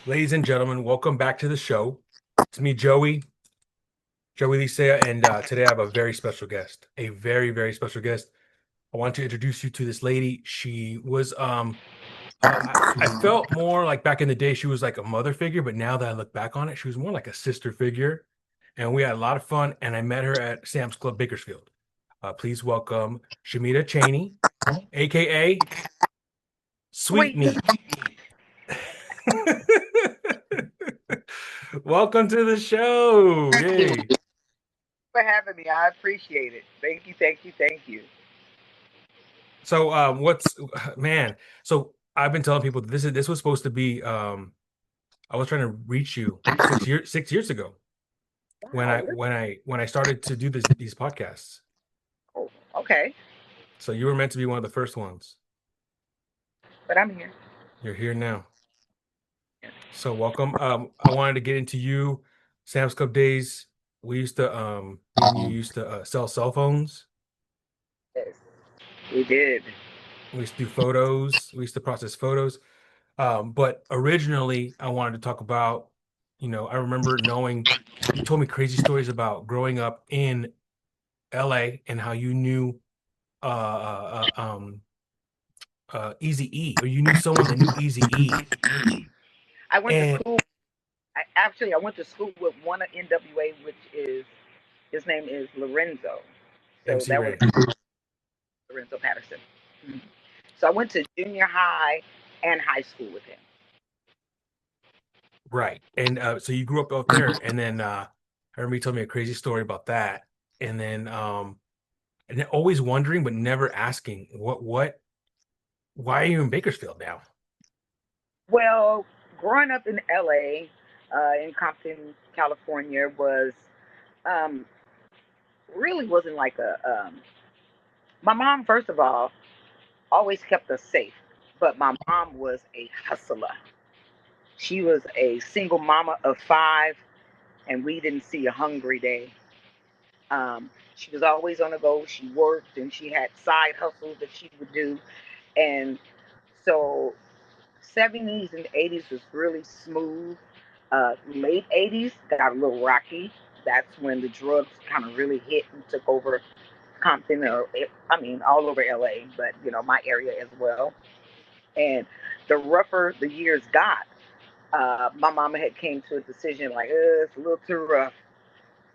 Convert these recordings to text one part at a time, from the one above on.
Ladies and gentlemen, welcome back to the show. It's me, Joey Licea, and today I have a very special guest, a very, very special guest. I want to introduce you to this lady. She was, I felt more like back in the day, she was like a mother figure, but now that I look back on it, she was more like a sister figure. And we had a lot of fun, and I met her at Sam's Club Bakersfield. Please welcome Shemita Chaney, aka Sweet Sweet. Meat. Welcome to the show. Thank you Yay. for having me. I appreciate it. Thank you, thank you, thank you. So what's man, so I've been telling people that this was supposed to be I was trying to reach you 6 years ago when Wow. I when I when I started to do these podcasts. Oh, okay. So you were meant to be one of the first ones. But I'm here. You're here now. So welcome. I wanted to get into you, Sam's Club days. We used to me and you used to sell cell phones. Yes, we did. We used to do photos. We used to process photos. But originally, I wanted to talk about, I remember knowing you told me crazy stories about growing up in LA and how you knew Easy E, or you knew someone that knew Easy E. I went to And school. I went to school with one of NWA, which is his name is Lorenzo. So MC that was Ray. Lorenzo Patterson. Mhm. So I went to junior high and high school with him. Right. And so you grew up out there, and then I remember you told me a crazy story about that. And then always wondering, but never asking, why are you in Bakersfield now? Well, growing up in LA, in Compton, California, was um, really wasn't like a my mom, first of all, always kept us safe, but my mom was a hustler. She was a single mama of five, and we didn't see a hungry day. She was always on the go. She worked and she had side hustles that she would do. And so 70s and 80s was really smooth. Late 80s got a little rocky. That's when the drugs kind of really hit and took over Compton, or I mean, all over LA, but my area as well. And the rougher the years got, my mama had came to a decision like, it's a little too rough.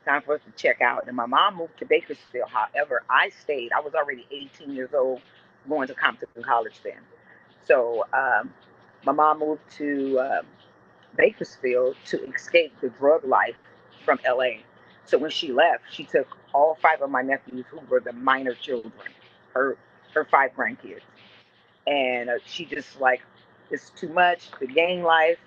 Time for us to check out. And my mom moved to Bakersfield. However, I stayed. I was already 18 years old, going to Compton College then. So my mom moved to Bakersfield to escape the drug life from LA. So when she left, she took all five of my nephews, who were the minor children, her her five grandkids, and she just like, it's too much. The gang life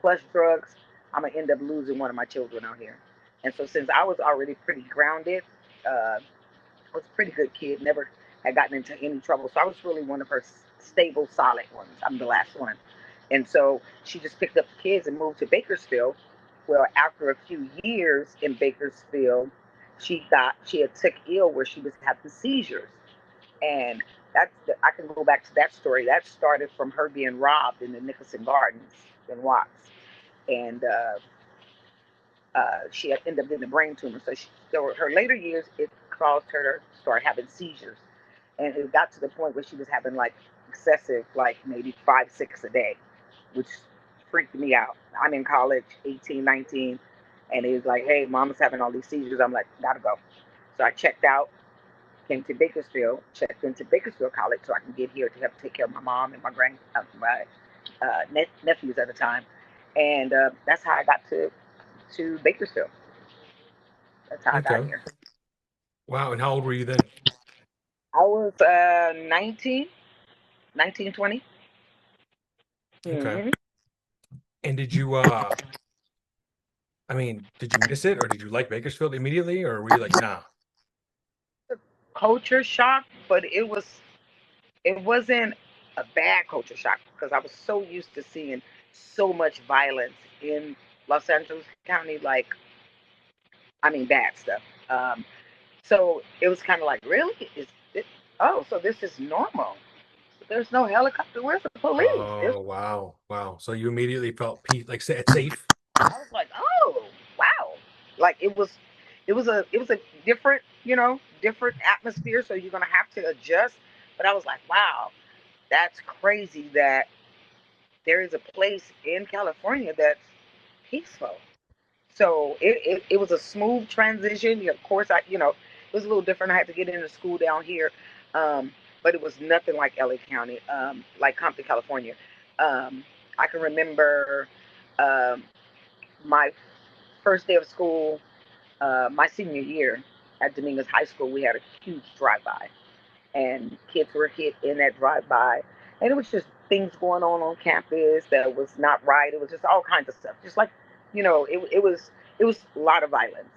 plus drugs. I'm gonna end up losing one of my children out here. And so since I was already pretty grounded, I was a pretty good kid. Never had gotten into any trouble. So I was really one of her stable, solid ones. I'm the last one. And so she just picked up the kids and moved to Bakersfield. Well, after a few years in Bakersfield, she had took ill where she was having seizures, and I can go back to that story. That started from her being robbed in the Nicholson Gardens in Watts, and she had ended up getting a brain tumor. So her later years, it caused her to start having seizures, and it got to the point where she was having like excessive, like maybe 5, 6 a day, which freaked me out. I'm in college, 18, 19, and he was like, "Hey, mama's having all these seizures." I'm like, "Gotta go." So I checked out, came to Bakersfield, checked into Bakersfield College so I can get here to help take care of my mom and my nephews at the time, and that's how I got to Bakersfield. That's how I got Okay. here. Wow. And how old were you then? I was 19, 19, 20. Okay. Mm-hmm. And did you miss it, or did you like Bakersfield immediately, or were you like, nah? Culture shock, but it wasn't a bad culture shock because I was so used to seeing so much violence in Los Angeles County, like, I mean, bad stuff. So it was kind of like, really? Is it? Oh, so this is normal. There's no helicopter. Where's the police? Oh, wow. Wow. So you immediately felt like it's safe. I was like, oh wow, like it was a different, different atmosphere. So you're gonna have to adjust. But I was like, wow, that's crazy that there is a place in California that's peaceful. So it was a smooth transition. Of course, it was a little different. I had to get into school down here, but it was nothing like LA County, like Compton, California. Um, I can remember um, my first day of school, my senior year at Dominguez High School. We had a huge drive-by, and kids were hit in that drive-by, and it was just things going on campus that was not right. It was just all kinds of stuff, just like, it was a lot of violence.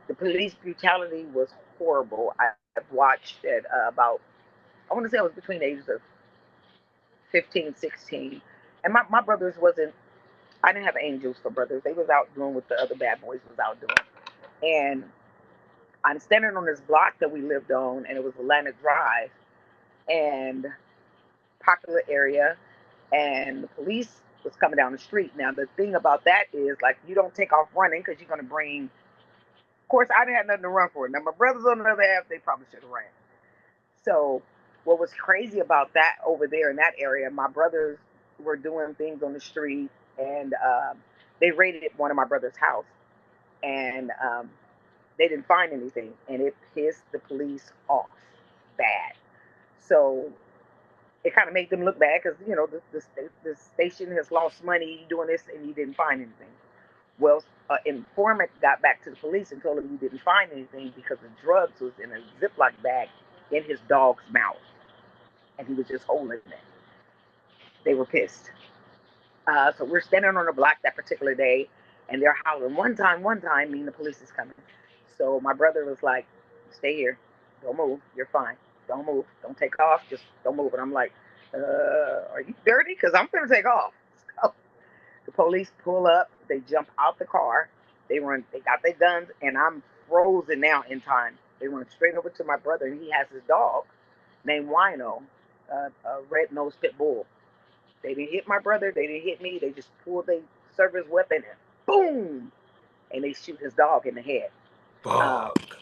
The police brutality was horrible. I've watched it about, I want to say I was between the ages of 15, 16, and my brothers wasn't. I didn't have angels for brothers. They was out doing what the other bad boys was out doing, and I'm standing on this block that we lived on, and it was Atlantic Drive, and popular area, and the police was coming down the street. Now the thing about that is, like, you don't take off running because you're gonna bring. Of course, I didn't have nothing to run for. Now my brothers on the other half, they probably should have ran. So what was crazy about that over there in that area, my brothers were doing things on the street, and they raided one of my brother's house, and they didn't find anything, and it pissed the police off bad. So it kind of made them look bad because, the station has lost money doing this, and you didn't find anything. Well, an informant got back to the police and told them you didn't find anything because the drugs was in a Ziploc bag in his dog's mouth, and he was just holding it. They were pissed. So we're standing on the block that particular day, and they're hollering, one time, meaning the police is coming. So my brother was like, stay here. Don't move. You're fine. Don't move. Don't take off. Just don't move. And I'm like, are you dirty? Because I'm going to take off. So the police pull up. They jump out the car. They run. They got their guns, and I'm frozen now in time. They run straight over to my brother, and he has his dog named Wino, a red-nosed pit bull. They didn't hit my brother. They didn't hit me. They just pulled their service weapon and boom, and they shoot his dog in the head. Um, Fuck.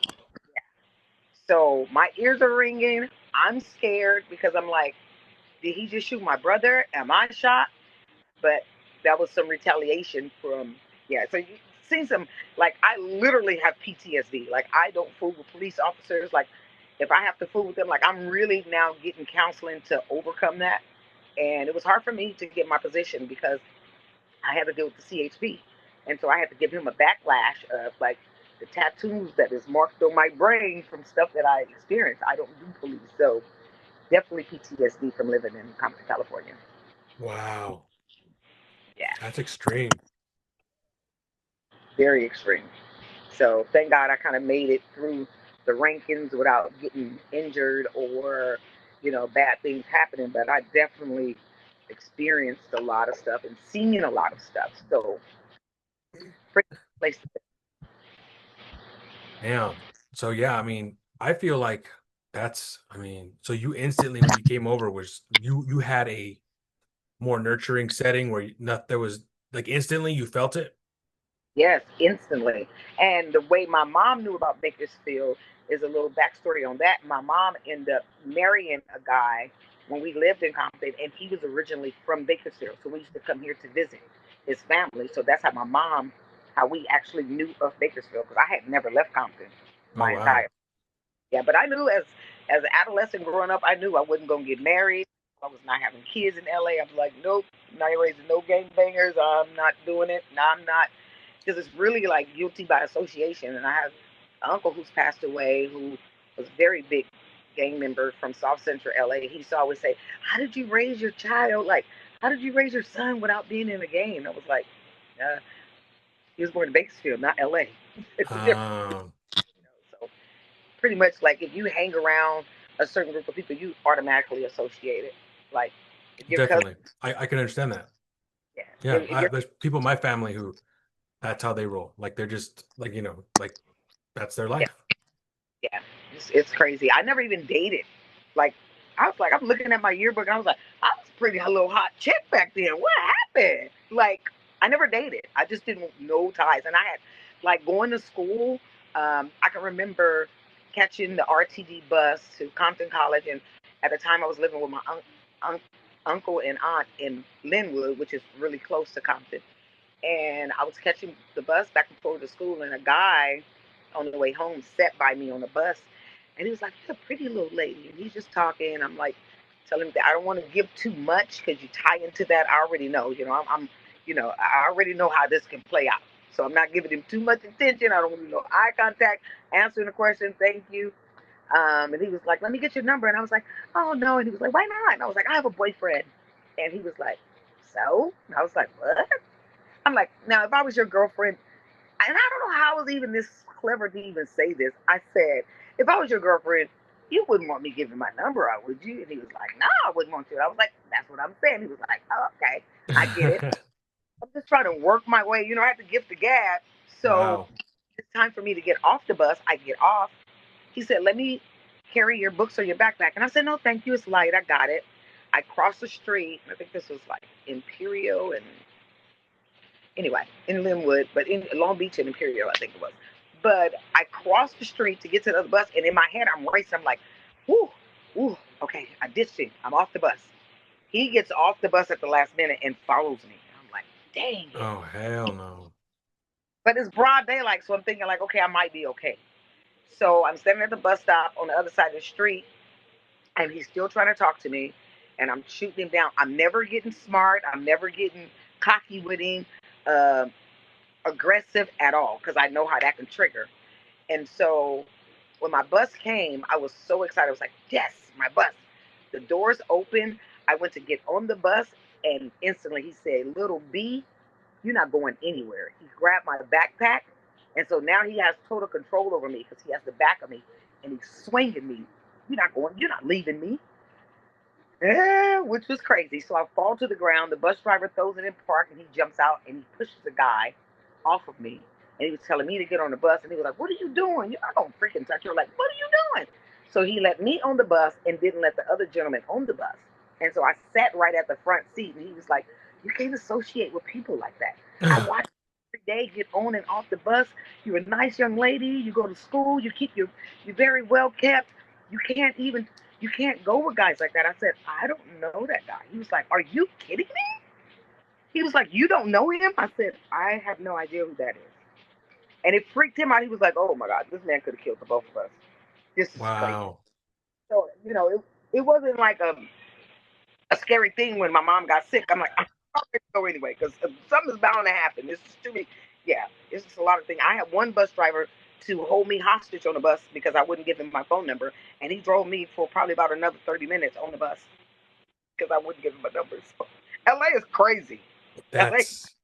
so my ears are ringing. I'm scared because I'm like, did he just shoot my brother? Am I shot? But that was some retaliation from, yeah. So you see some, like, I literally have PTSD. Like, I don't fool with police officers. Like, if I have to fool with them, like, I'm really now getting counseling to overcome that. And it was hard for me to get my position because I had to deal with the CHP. And so I had to give him a backlash of, like, the tattoos that is marked on my brain from stuff that I experienced. I don't do police. So definitely PTSD from living in Compton, California. Wow. Yeah, That's extreme. very extreme. So thank God I kind of made it through the rankings without getting injured or, bad things happening. But I definitely experienced a lot of stuff and seen a lot of stuff. So pretty good place to Damn. So yeah, I mean, I feel like so you instantly when you came over was you had a more nurturing setting where not there was like instantly you felt it. Yes, instantly. And the way my mom knew about Bakersfield is a little backstory on that. My mom ended up marrying a guy when we lived in Compton, and he was originally from Bakersfield. So we used to come here to visit his family. So that's how we actually knew of Bakersfield, because I had never left Compton Oh my wow. entire. Yeah, but I knew as an adolescent growing up, I knew I wasn't gonna get married. I was not having kids in LA. I was like, nope, I'm not raising no gangbangers. I'm not doing it. No, I'm not, because it's really like guilty by association. And I have an uncle who's passed away who was a very big gang member from South Central LA. He used to always say, how did you raise your child? Like, how did you raise your son without being in a gang? I was like, uh, he was born in Bakersfield, not LA. It's a difference. Um, So pretty much, like, if you hang around a certain group of people, you automatically associate it. Like, if your cousin, definitely. I can understand that. yeah, Yeah, if your, there's people in my family who that's how they roll. Like they're just like, like that's their yeah, life. yeah, it's crazy. I never even dated. Like, I was like, I'm looking at my yearbook and I was like, I was pretty a little hot chick back then. What happened? Like, I never dated. I just didn't know ties. And I had like going to school. I can remember catching the RTD bus to Compton College, and at the time I was living with my uncle and aunt in Linwood, which is really close to Compton. And I was catching the bus back and forth to school, and a guy on the way home sat by me on the bus, and he was like, "You're a pretty little lady," and he's just talking. I'm like, telling him that I don't want to give too much because you tie into that. I already know, I already know how this can play out. So I'm not giving him too much attention. I don't want to know eye contact, answering the question, thank you. And he was like, "Let me get your number," and I was like, "Oh no," and he was like, "Why not?" And I was like, "I have a boyfriend," and he was like, "So?" And I was like, "What?" I'm like, now if I was your girlfriend, and I don't know how I was even this clever to even say this. I said, if I was your girlfriend, you wouldn't want me giving my number out, would you? And he was like, no, I wouldn't want you. I was like, that's what I'm saying. He was like, oh, okay, I get it. I'm just trying to work my way. I have to gift the gab. So Wow. it's time for me to get off the bus. I get off. He said, let me carry your books or your backpack. And I said, no, thank you. It's light. I got it. I crossed the street. I think this was like Imperial and anyway, in Linwood, but in Long Beach and Imperial, I think it was. But I crossed the street to get to the other bus, and in my head, I'm racing. I'm like, whoo, whoo, okay, I ditched him. I'm off the bus. He gets off the bus at the last minute and follows me. I'm like, dang it. Oh, hell no. But it's broad daylight, so I'm thinking, like, okay, I might be okay. So I'm standing at the bus stop on the other side of the street, and he's still trying to talk to me, and I'm shooting him down. I'm never getting smart. I'm never getting cocky with him. Uh, Aggressive at all because I know how that can trigger. And so when my bus came, I was so excited. I was like, yes, my bus. The doors open. I went to get on the bus, and instantly he said, little B, you're not going anywhere. He grabbed my backpack. And so now he has total control over me because he has the back of me and he's swinging me. You're not leaving me. Which was crazy. So I fall to the ground. The bus driver throws it in park, and he jumps out and he pushes the guy off of me. And he was telling me to get on the bus, and he was like, "What are you doing? You're not gonna freaking touch her." Like, what are you doing? So he let me on the bus and didn't let the other gentleman on the bus. And so I sat right at the front seat, and he was like, "You can't associate with people like that. I watch you every day get on and off the bus. You're a nice young lady. You go to school. You're very well kept. You can't even you can't go with guys like that." I said, I don't know that guy. He was like, are you kidding me? He was like, you don't know him? I said, I have no idea who that is. And it freaked him out. He was like, oh my God, this man could have killed the both of us. This is crazy. Wow. So, it wasn't like a scary thing when my mom got sick. I'm like, I'm not going to go anyway because something's bound to happen. This is too many. Yeah, it's just a lot of things. I had one bus driver to hold me hostage on the bus because I wouldn't give him my phone number. And he drove me for probably about another 30 minutes on the bus because I wouldn't give him my numbers. So, LA is crazy. LA, That's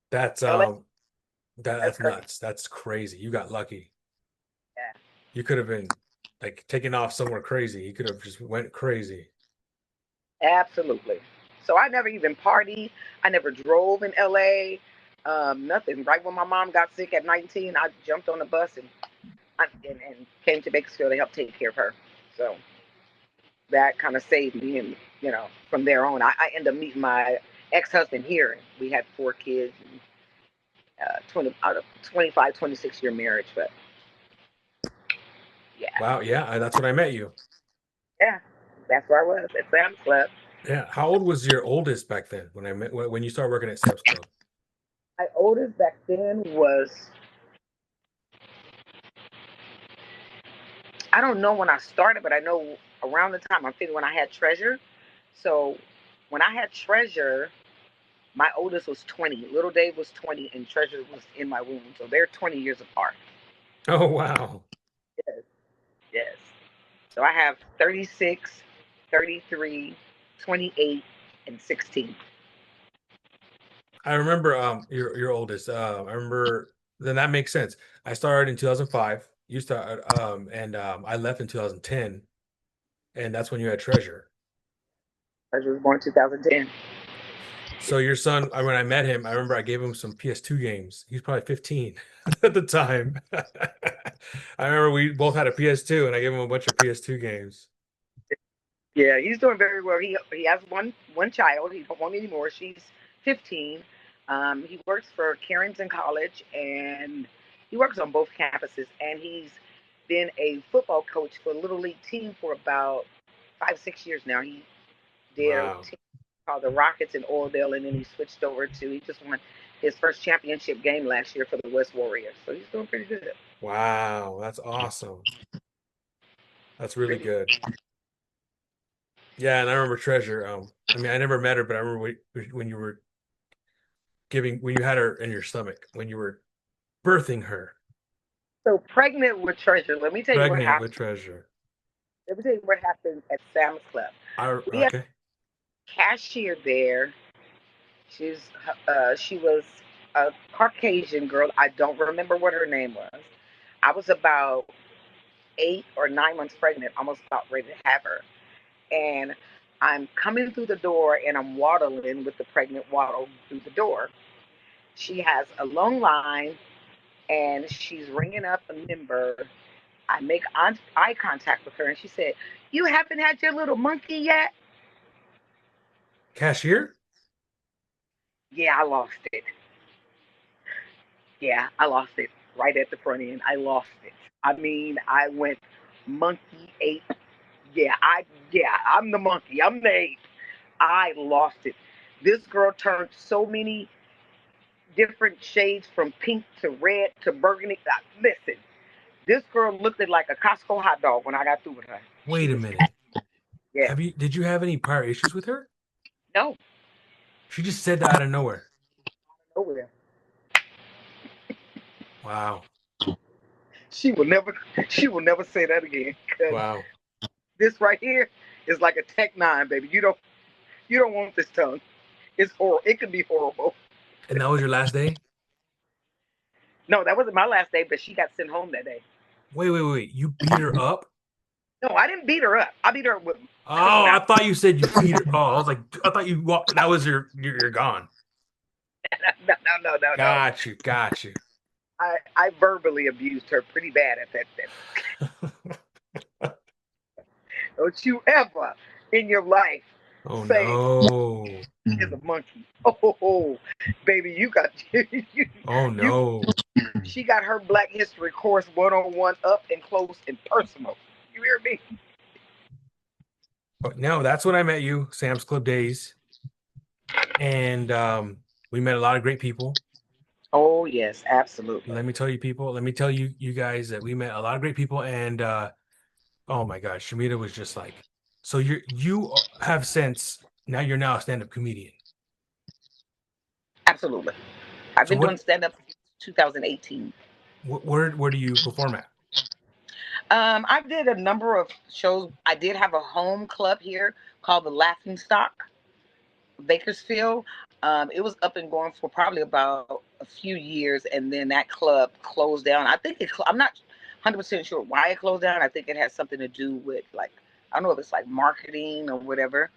that's LA, that's that's crazy. nuts. That's crazy. You got lucky. Yeah, You could have been like taking off somewhere crazy. You could have just went crazy. absolutely. So I never even partied. I never drove in LA. Nothing. Right when my mom got sick at 19, I jumped on the bus and came to Bakersfield to help take care of her. So that kind of saved me. And, from there on, I ended up meeting my ex husband here. We had 4 kids, and, 20 out of 25, 26-year marriage. But yeah, Wow. Yeah, that's when I met you. yeah, that's where I was at Sam's Club. Yeah. How old was your oldest back then when I met when you started working at Sam's Club? My oldest back then was, I don't know when I started, but I know around the time I'm thinking when I had Treasure. So when I had Treasure, my oldest was 20. Little Dave was 20, and Treasure was in my womb. So they're 20 years apart. Oh, wow. Yes, yes. So I have 36, 33, 28, and 16. I remember your oldest. I remember then that makes sense. I started in 2005. You started and I left in 2010, and that's when you had Treasure. Treasure was born 2010. So your son, when I met him, I remember I gave him some PS2 games. He's probably 15 at the time. I remember we both had a PS2 and I gave him a bunch of PS2 games. Yeah, he's doing very well. He has one child. He don't want any more. She's 15. He works for Carrington College, and he works on both campuses. And he's been a football coach for a little league team for about 5 6 years now. He did a Wow. team called the Rockets in Oildale, and then he switched over to. He just won his first championship game last year for the West Warriors. So he's doing pretty good. Wow. That's awesome. That's really Really. good. Yeah, and I remember Treasure. I mean, I never met her, but I remember when you were when you had her in your stomach, when you were birthing her, So pregnant with Treasure. Let me tell you what pregnant with happened. Treasure. Let me tell you what happened at Sam's Club. We had Okay. a cashier there. She's she was a Caucasian girl. I don't remember what her name was. I was about 8 or 9 months pregnant, almost about ready to have her. And I'm coming through the door and I'm waddling with the pregnant waddle through the door. She has a long line and she's ringing up a number. I make eye contact with her and she said, "You haven't had your little monkey yet?" Cashier? Yeah, I lost it. Yeah, I lost it right at the front end. I lost it. I mean, I went monkey ape. I'm the monkey. I'm the ape. I lost it. This girl turned so many different shades from pink to red to burgundy. Listen, this girl looked like a Costco hot dog when I got through with her. She Wait a was, minute. yeah, Did you have any prior issues with her? no, She just said that out of nowhere. nowhere. Wow. She will never, she will never say that again. Cause Wow. this right here is like a Tech 9, baby. You don't want this tongue. It's horrible. It could be horrible. And that was your last day? No, that wasn't my last day, but she got sent home that day. Wait. You beat her up? No, I didn't beat her up. I beat her with cussing Oh, I out. thought you said you beat her. Oh, I was like, I thought you walked. That was you're gone. No. Got you. I verbally abused her pretty bad at that. Don't you ever in your life Oh say no. is a monkey. Oh, baby, you got Oh you. no. She got her Black History course 101 up and close and personal. You hear me? But no, that's when I met you, Sam's Club days. And we met a lot of great people. Oh yes, absolutely. Let me tell you, people, let me tell you, you guys, that we met a lot of great people. And oh my gosh, Shemita was just like, so you have since now you're now a stand-up comedian. Absolutely. I've So been doing stand up since 2018. where do you perform at? I did a number of shows. I did have a home club here called the Laughing Stock, Bakersfield. It was up and going for probably about a few years, and then that club closed down. I think I'm not 100% sure why it closed down. I think it has something to do with like I don't know if it's like marketing or whatever.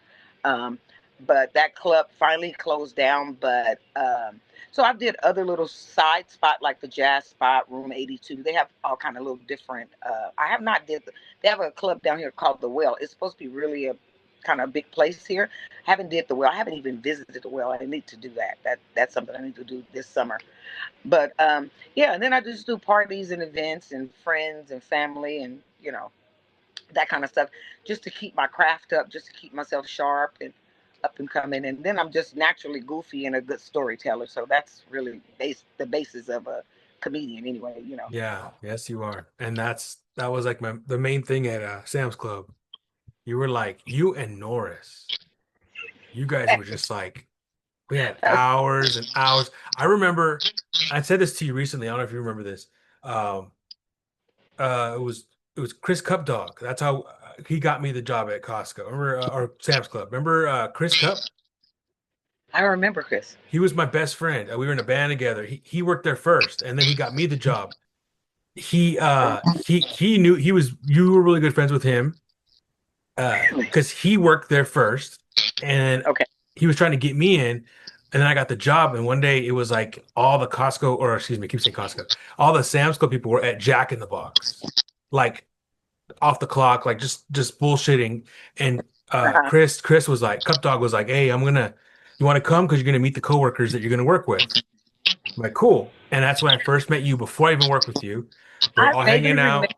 Um, but that club finally closed down. But so I did other little side spot like the Jazz Spot, Room 82. They have all kind of little different. I have not did. They have a club down here called the Well. It's supposed to be really a kind of big place here. Haven't did the Well. I haven't even visited the Well. I need to do that. That's something I need to do this summer. But yeah, and then I just do parties and events and friends and family and that kind of stuff, just to keep my craft up, just to keep myself sharp and up and coming. And then I'm just naturally goofy and a good storyteller. So that's really the basis of a comedian, anyway. Yeah, yes, you are. And that was like the main thing at Sam's Club. You were like you and Norris. You guys were just like we had hours and hours. I remember I said this to you recently. I don't know if you remember this. Um, it was Chris Cup Dog. That's how he got me the job at Costco. Remember or Sam's Club. Remember Chris Cup? I remember Chris. He was my best friend. We were in a band together. He worked there first, and then he got me the job. He knew he was you were really good friends with him because he worked there first, and Okay. he was trying to get me in, and then I got the job. And one day it was like all the Costco, or excuse me, I keep saying Costco, all the Sam's Club people were at Jack in the Box, like off the clock, like just bullshitting. And Uh-huh. Chris was like, Cup Dog was like, hey, you want to come because you're gonna meet the coworkers that you're gonna work with. I'm like, cool. And that's when I first met you before I even worked with you. We're I all hanging vaguely remember. out.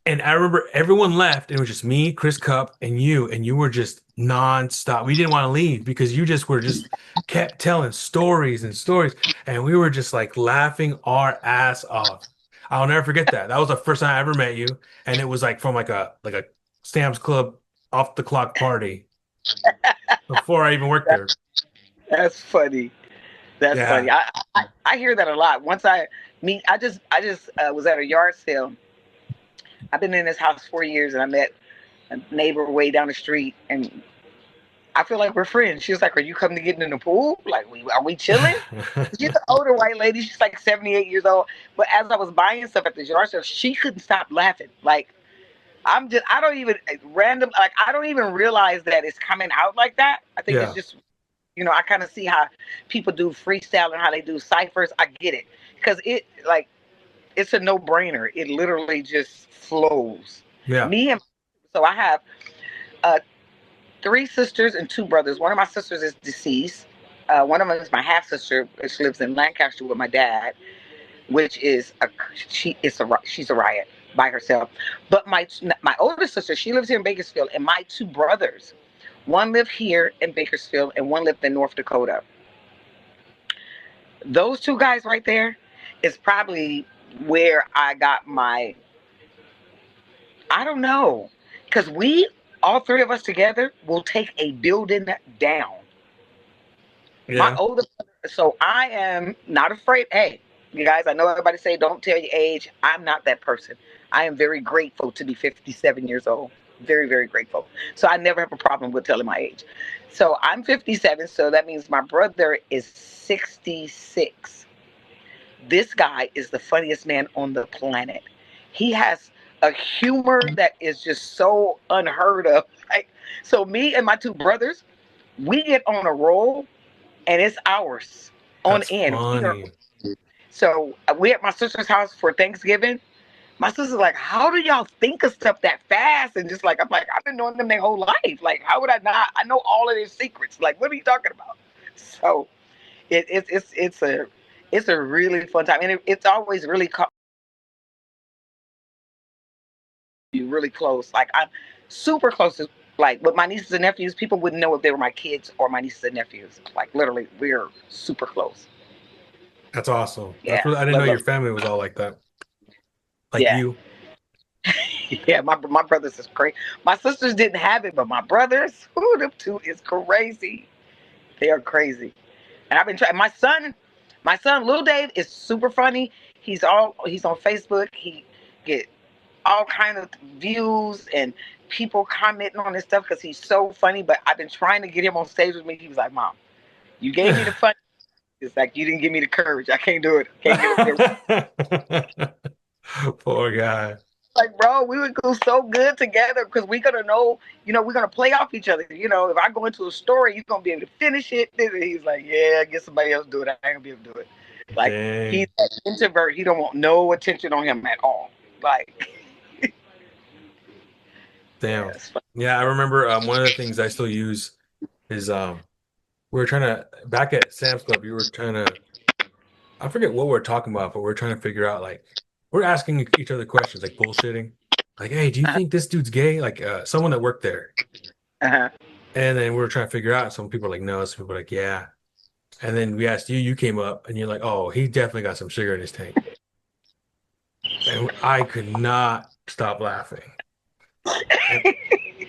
And I remember everyone left, and it was just me, Chris Cup, and you were just nonstop. We didn't want to leave because you just were just kept telling stories and stories, and we were just like laughing our ass off. I'll never forget that. That was the first time I ever met you, and it was like from like a Sam's Club off the clock party before I even worked there. That's funny. That's funny. Yeah. I hear that a lot. Once I just was at a yard sale. I've been in this house 4 years, and I met a neighbor way down the street, and I feel like we're friends. She was like, "Are you coming to get in the pool? Like, are we chilling?" She's an older white lady. She's like 78 years old. But as I was buying stuff at the yard sale, she couldn't stop laughing. Like, I don't even I don't even realize that it's coming out like that. I think it's Yeah. just, I kind of see how people do freestyle and how they do ciphers. I get it. Because it's a no brainer. It literally just flows. Yeah. Me and so I have uh, three sisters and two brothers. One of my sisters is deceased. One of them is my half sister. She lives in Lancaster with my dad, which is she's a riot by herself. But my older sister, she lives here in Bakersfield, and my two brothers, one lived here in Bakersfield and one lived in North Dakota. Those two guys right there is probably where I got my, I don't know, because we all three of us together will take a building down. My Yeah. older so I am not afraid. Hey, you guys, I know everybody say don't tell your age. I'm not that person. I am very grateful to be 57 years old. Very, very grateful. So I never have a problem with telling my age. So I'm 57, so that means my brother is 66. This guy is the funniest man on the planet. He has a humor that is just so unheard of. Like, so me and my two brothers, we get on a roll and it's ours on That's end. funny. We at my sister's house for Thanksgiving. My sister's like, "How do y'all think of stuff that fast?" And just like I'm like, I've been knowing them their whole life. Like, how would I not? I know all of their secrets. Like, what are you talking about? So it's a really fun time, and it's always really close. Like I'm super close to, like, with my nieces and nephews. People wouldn't know if they were my kids or my nieces and nephews. Like literally, we're super close. That's awesome. Yeah, I didn't know love, your love. family was all like that. Like Yeah, you. yeah. My brothers is crazy. My sisters didn't have it, but my brothers, who them two is crazy. They are crazy. And I've been trying. My son, Lil Dave, is super funny. He's on Facebook. He get all kind of views and people commenting on his stuff because he's so funny. But I've been trying to get him on stage with me. He was like, "Mom, you gave me the fun. It's like you didn't give me the courage. I can't do it. I can't get up there." Poor guy. Like, bro, we would do so good together because we're gonna know, we're gonna play off each other. If I go into a story, you're gonna be able to finish it. And he's like, "Yeah, I guess somebody else do it. I ain't gonna be able to do it." Like, he's Dang. an introvert. He don't want no attention on him at all. Like, yeah, Damn. it's fun. Yeah, I remember one of the things I still use is we were trying to back at Sam's Club, you were trying to I forget what we're talking about, but we're trying to figure out like we're asking each other questions, like bullshitting. Like, hey, do you Uh-huh. think this dude's gay? Like someone that worked there. Uh-huh. And then we were trying to figure out, some people are like, no, some people are like, yeah. And then we asked you, you came up and you're like, oh, he definitely got some sugar in his tank. And I could not stop laughing. And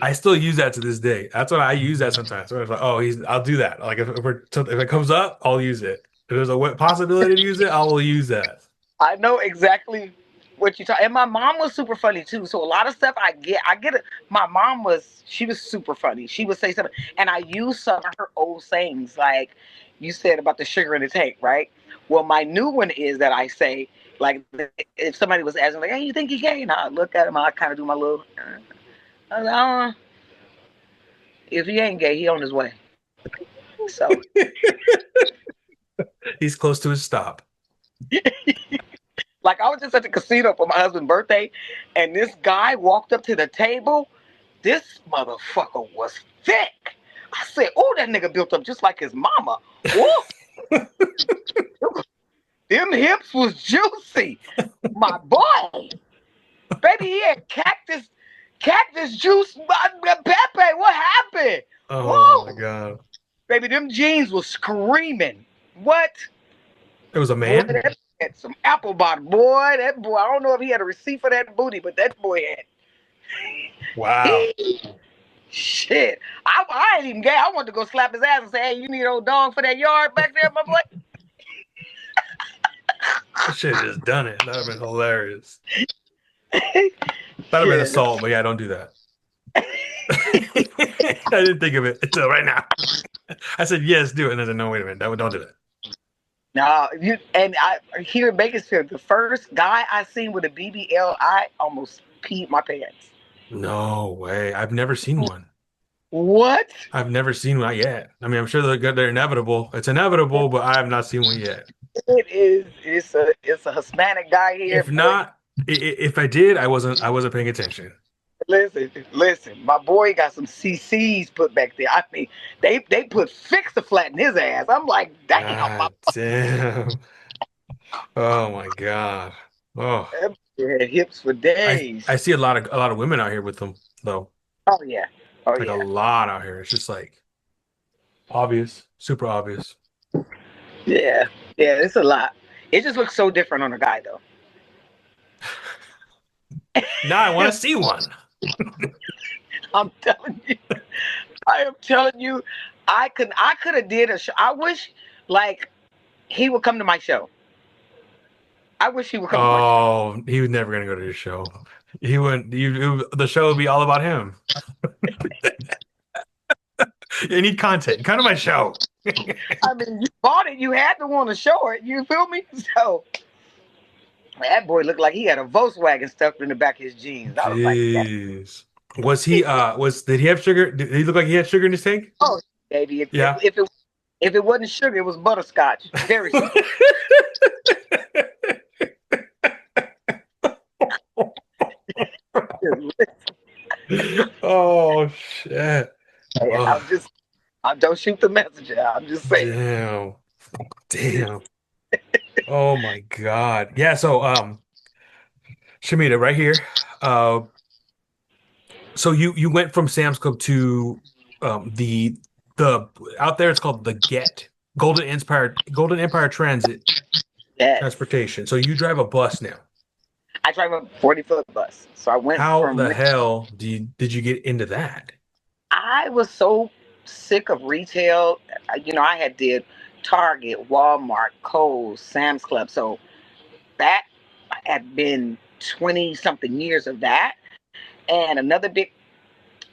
I still use that to this day. That's what I use that sometimes. So I was like, oh, I'll do that. Like if it comes up, I'll use it. If there's a possibility to use it, I will use that. I know exactly what you talk. And my mom was super funny too. So a lot of stuff I get it. My mom she was super funny. She would say something, and I use some of her old sayings, like you said about the sugar in the tank, right? Well, my new one is that I say, like, if somebody was asking, like, "Hey, you think he gay?" And I look at him, I kind of do my little, I was like, if he ain't gay, he on his way. So, He's close to his stop. like, I was just at the casino for my husband's birthday, and this guy walked up to the table. This motherfucker was thick. I said, oh, that nigga built up just like his mama. Woo! Them hips was juicy. My boy. Baby, he had cactus juice. Pepe, what happened? Oh my Woo! God. Baby, them jeans was screaming. What? It was a Boy, man? that had some apple bottom. Boy, that boy, I don't know if he had a receipt for that booty, but that boy had. Wow. Shit. I ain't even gay. I wanted to go slap his ass and say, hey, you need old dog for that yard back there, my boy? I should have just done it. That'd have been hilarious. That'd have been Shit. assault, but yeah, don't do that. I didn't think of it until right now. I said, yes, do it. And I said, no, wait a minute. Don't do that. No, I here in Bakersfield, the first guy I seen with a BBL, I almost peed my pants. No way. I've never seen one. What? I've never seen one yet. I mean, I'm sure they're good. They're inevitable. It's inevitable, but I have not seen one yet. It is. It's a Hispanic guy here. If not, if I did, I wasn't paying attention. Listen. My boy got some CCs put back there. I mean, they put fix to flatten his ass. I'm like, damn, my God damn. Oh my God. Oh, boy had hips for days. I see a lot of women out here with them though. Oh yeah. Oh Like a yeah. lot out here. It's just like obvious, super obvious. Yeah. Yeah. It's a lot. It just looks so different on a guy though. Now I want to see one. I'm telling you. I am telling you. I could have did a show. I wish like he would come to my show. I wish he would come to my show. Oh, he was never gonna go to the show. He wouldn't. The show would be all about him. You need content. Come to my show. I mean, you bought it. You had to want to show it. You feel me? So that boy looked like he had a Volkswagen stuffed in the back of his jeans. I was like, yeah. Jeez. Was he? Did he have sugar? Did he look like he had sugar in his tank? Oh, baby. Yeah. If it wasn't sugar, it was butterscotch. Very sweet. Oh shit. I don't shoot the messenger. I'm just saying. Damn. Oh my God. Yeah, so Shemita, right here. So you went from Sam's Club to the out there it's called the Get Golden Empire Transit Yes. Transportation. So you drive a bus now. I drive a 40-foot bus. So I went How from the hell did you get into that? I was so sick of retail. I had did Target, Walmart, Kohl's, Sam's Club. So that had been 20 something years of that. And another big,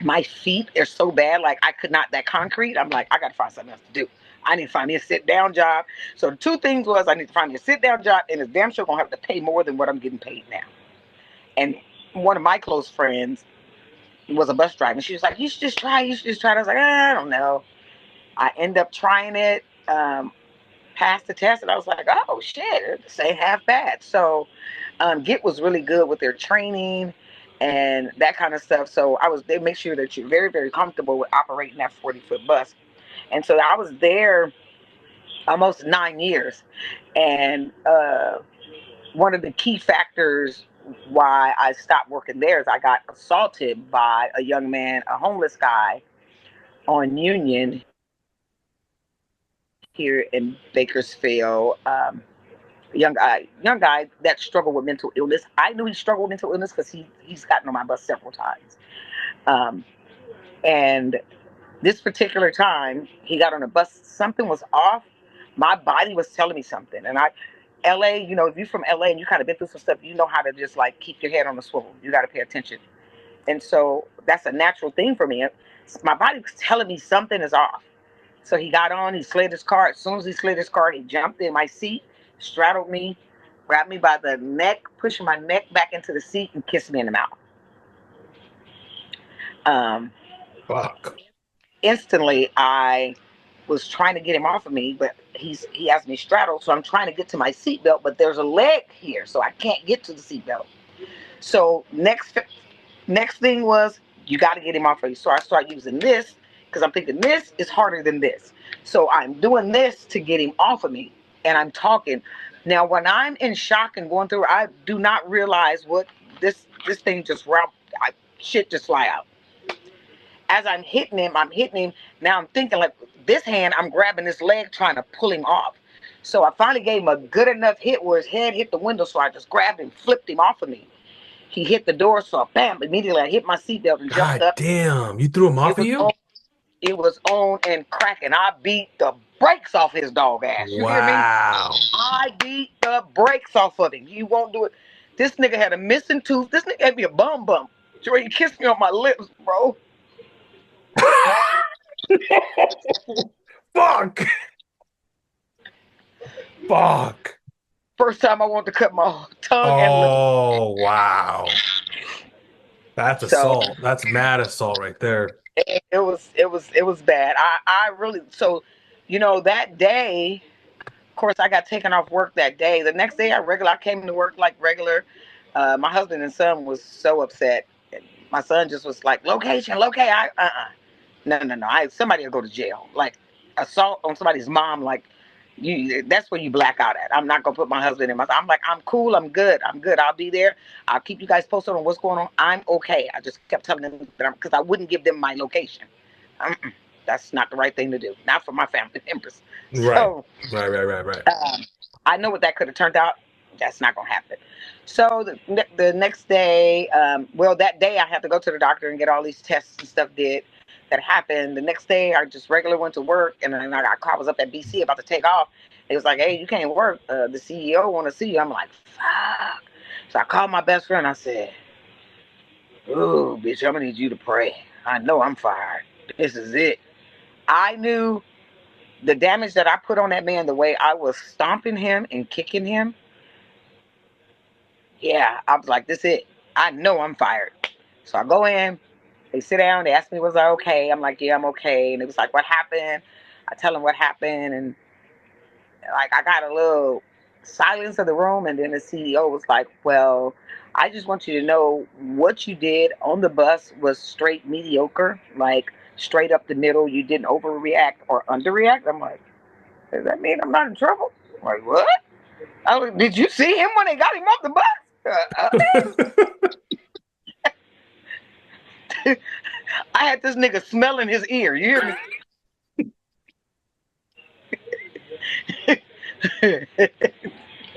my feet are so bad. Like I could not, that concrete. I'm like, I got to find something else to do. I need to find me a sit down job. So the two things was I need to find me a sit down job and it's damn sure going to have to pay more than what I'm getting paid now. And one of my close friends was a bus driver. And she was like, you should just try. You should just try. I was like, I don't know. I end up trying it, passed the test, and I was like, oh shit, this ain't half bad. So Git was really good with their training and that kind of stuff. So they make sure that you're very, very comfortable with operating that 40-foot bus. And so I was there almost 9 years. And one of the key factors why I stopped working there is I got assaulted by a young man, a homeless guy on Union here in Bakersfield. Young guy that struggled with mental illness. I knew he struggled with mental illness because he's gotten on my bus several times. And this particular time he got on a bus, something was off. My body was telling me something. And LA, if you're from LA and you kind of been through some stuff, you know how to just like keep your head on the swivel. You got to pay attention. And so that's a natural thing for me. My body was telling me something is off. So he got on, he slid his car. As soon as he slid his car, he jumped in my seat, straddled me, grabbed me by the neck, pushing my neck back into the seat, and kissed me in the mouth. Fuck. Instantly, I was trying to get him off of me, but he has me straddled, so I'm trying to get to my seatbelt, but there's a leg here, so I can't get to the seatbelt. So next thing was You got to get him off of you. So I start using this because I'm thinking this is harder than this. So I'm doing this to get him off of me, and I'm talking. Now, when I'm in shock and going through, I do not realize what this thing just shit just fly out. As I'm hitting him. Now I'm thinking like this hand, I'm grabbing his leg, trying to pull him off. So I finally gave him a good enough hit where his head hit the window. So I just grabbed him, flipped him off of me. He hit the door, so bam! Immediately I hit my seatbelt and jumped God up. damn. You threw him off It of was you? on. It was on and cracking. I beat the brakes off his dog ass. You hear me? Wow. I beat the brakes off of him. You won't do it. This nigga had a missing tooth. This nigga had me a bum bump. Sure, he kissed me on my lips, bro. Fuck. Fuck. First time I wanted to cut my tongue and lip. Oh, wow. That's So assault. That's mad assault right there. it was bad. I really so, that day. Of course, I got taken off work that day. The next day, I came to work like regular. My husband and son was so upset. My son just was like, location, locate. No. Somebody will go to jail. Like assault on somebody's mom. Like that's where you black out at. I'm not gonna put my husband in my. I'm like, I'm cool. I'm good. I'm good. I'll be there. I'll keep you guys posted on what's going on. I'm okay. I just kept telling them that because I wouldn't give them my location. Mm-mm. That's not the right thing to do. Not for my family members. Right. So. Right. Um, I know what that could have turned out. That's not gonna happen. So the next day, that day I had to go to the doctor and get all these tests and stuff did. That happened. The next day I just regular went to work, and then I was up at BC about to take off. It was like, hey, you can't work. The CEO want to see you. I'm like, fuck. So I called my best friend. I said, oh, bitch, I'm gonna need you to pray. I know I'm fired. This is it. I knew the damage that I put on that man, the way I was stomping him and kicking him, yeah, I was like, this is it. I know I'm fired. So I go in, they sit down, they ask me, was I okay? I'm like, yeah, I'm okay. And it was like, what happened? I tell them what happened, and like I got a little silence of the room, and then the CEO was like, well, I just want you to know what you did on the bus was straight mediocre, like straight up the middle. You didn't overreact or underreact. I'm like, does that mean I'm not in trouble? I'm like, what? Did you see him when they got him off the bus? I had this nigga smelling his ear. You hear me?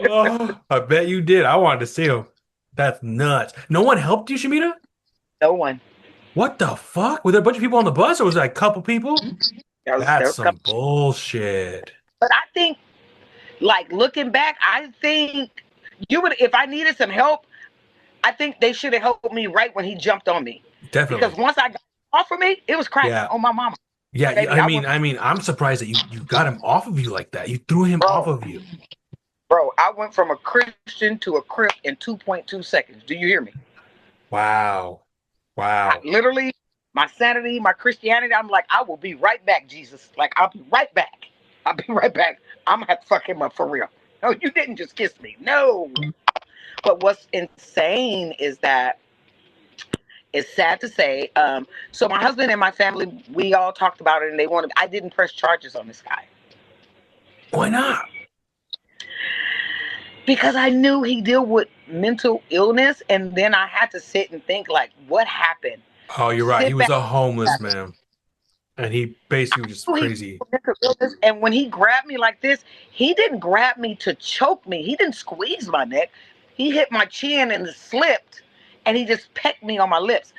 Oh, I bet you did. I wanted to see him. That's nuts. No one helped you, Shemita? No one. What the fuck? Were there a bunch of people on the bus or was it like a couple people? There That's was a some couple. bullshit. But I think, like looking back, I think you would if I needed some help. I think they should have helped me right when he jumped on me, because Definitely. once I got off of me, it was cracking Yeah. on my mama. Yeah. Baby, I mean, I'm surprised that you got him off of you like that. You threw him off bro, of you. bro. I went from a Christian to a Crip in 2.2 seconds. Do you hear me? Wow. Wow. Literally, my sanity, my Christianity. I'm like, I will be right back, Jesus. Like, I'll be right back. I'll be right back. I'm gonna have to fuck him up for real. No, you didn't just kiss me. No. But what's insane is that it's sad to say. So my husband and my family, we all talked about it, and they wanted. I didn't press charges on this guy Why not? because I knew he dealt with mental illness, and then I had to sit and think, like, what happened? Oh, you're right. He Sit was back. a homeless man. And he basically was just He crazy. mental illness, and when he grabbed me like this, he didn't grab me to choke me. He didn't squeeze my neck. He hit my chin and slipped, and he just pecked me on my lips.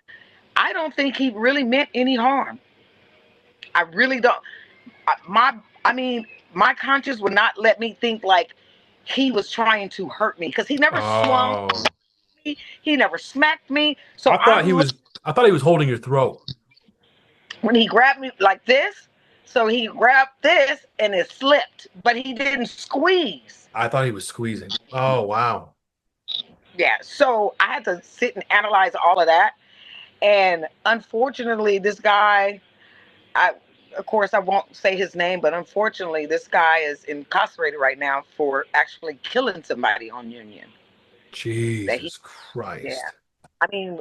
I don't think he really meant any harm. I really don't. My, I mean, my conscience would not let me think like he was trying to hurt me because he never swung Oh. me. He never smacked me. So I thought I'm he was I thought he was holding your throat. when he grabbed me like this. So he grabbed this and it slipped, but he didn't squeeze. I thought he was squeezing. Oh, wow. Yeah. So I had to sit and analyze all of that. And unfortunately, this guy, I, of course, I won't say his name, but unfortunately, this guy is incarcerated right now for actually killing somebody on Union. That he, Jesus yeah, Christ. I mean,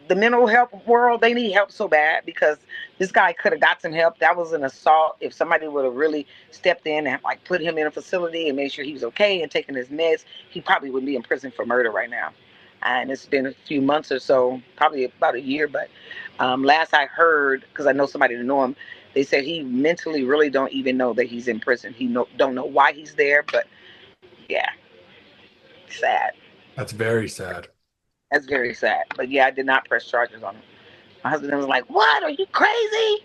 the mental health world, they need help so bad because this guy could have got some help. That was an assault. If somebody would have really stepped in and like put him in a facility and made sure he was okay and taking his meds, he probably would be in prison for murder right now. And it's been a few months or so, probably about a year. But last I heard, because I know somebody to know him, they said he mentally really don't even know that he's in prison. Don't know why he's there, but yeah, sad. That's very sad. That's very sad. But yeah, I did not press charges on him. My husband was like, "What? Are you crazy?"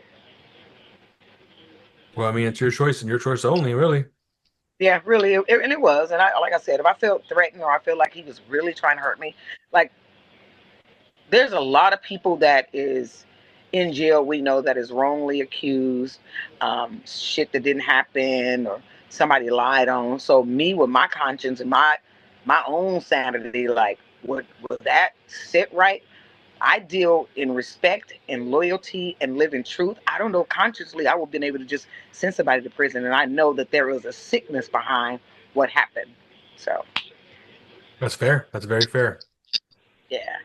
Well, I mean, it's your choice and your choice only, really. Yeah, really, and it was. And like I said, if I felt threatened or I feel like he was really trying to hurt me, like there's a lot of people that is in jail. We know that is wrongly accused, shit that didn't happen or somebody lied on. So me with my conscience and my own sanity, like would that sit right? I deal in respect and loyalty and live in truth. I don't know consciously I would have been able to just send somebody to prison, and I know that there is a sickness behind what happened. So That's fair. That's very fair. yeah,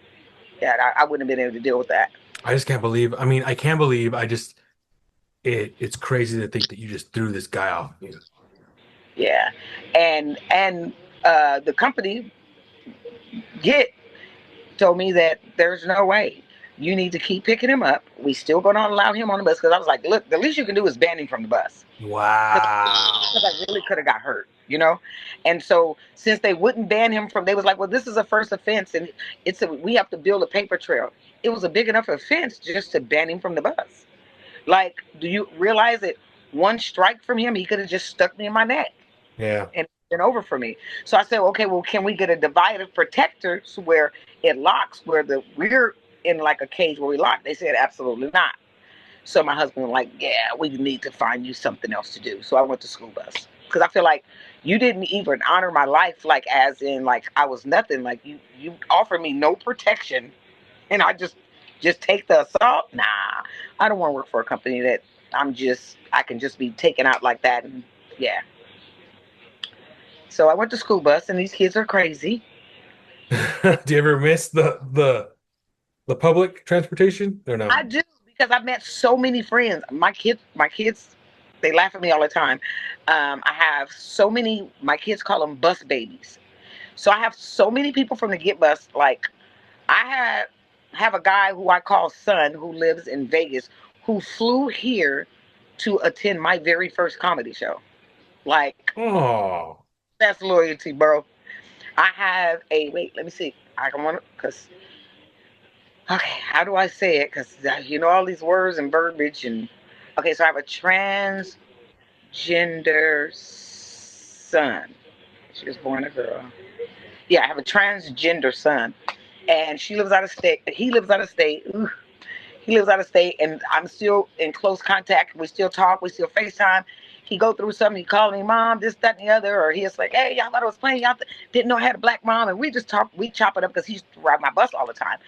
yeah, I wouldn't have been able to deal with that. I just can't believe. I mean, I can't believe. It's crazy to think that you just threw this guy off of you. Yeah, and the company get told me that there's no way. You need to keep picking him up. We still gonna allow him on the bus because I was like, look, the least you can do is ban him from the bus. Because Wow. I really could have got hurt, you know. And so since they wouldn't ban him from, they was like, well, this is a first offense, and we have to build a paper trail. It was a big enough offense just to ban him from the bus. Like, do you realize that one strike from him, he could have just stuck me in my neck Yeah. and been over for me. So I said, okay, well, can we get a divided protector where it locks, where we're in like a cage where we lock? They said absolutely not. So my husband was like, yeah, we need to find you something else to do. So I went to school bus because I feel like you didn't even honor my life, like as in like I was nothing. Like you offered me no protection, and I just take the assault. Nah, I don't want to work for a company that I can just be taken out like that. And yeah, so I went to school bus, and these kids are crazy. Do you ever miss the public transportation? Or no? I do because I've met so many friends. My kids, they laugh at me all the time. I have so many. My kids call them bus babies. So I have so many people from the Get Bus. Like I have a guy who I call Son who lives in Vegas who flew here to attend my very first comedy show. Like Oh, that's loyalty, bro. I have a wait. Let me see. I don't want to because okay. How do I say it? Because you know all these words and verbiage and okay. So I have a transgender son. She was born a girl. Yeah, I have a transgender son, and she lives out of state. He lives out of state. Ooh, he lives out of state, and I'm still in close contact. We still talk. We still FaceTime. He go through something. He call me mom, this, that, and the other, or he's like, hey, y'all thought I was playing. Y'all didn't know I had a black mom, and we just talk. We chop it up because he used to ride my bus all the time.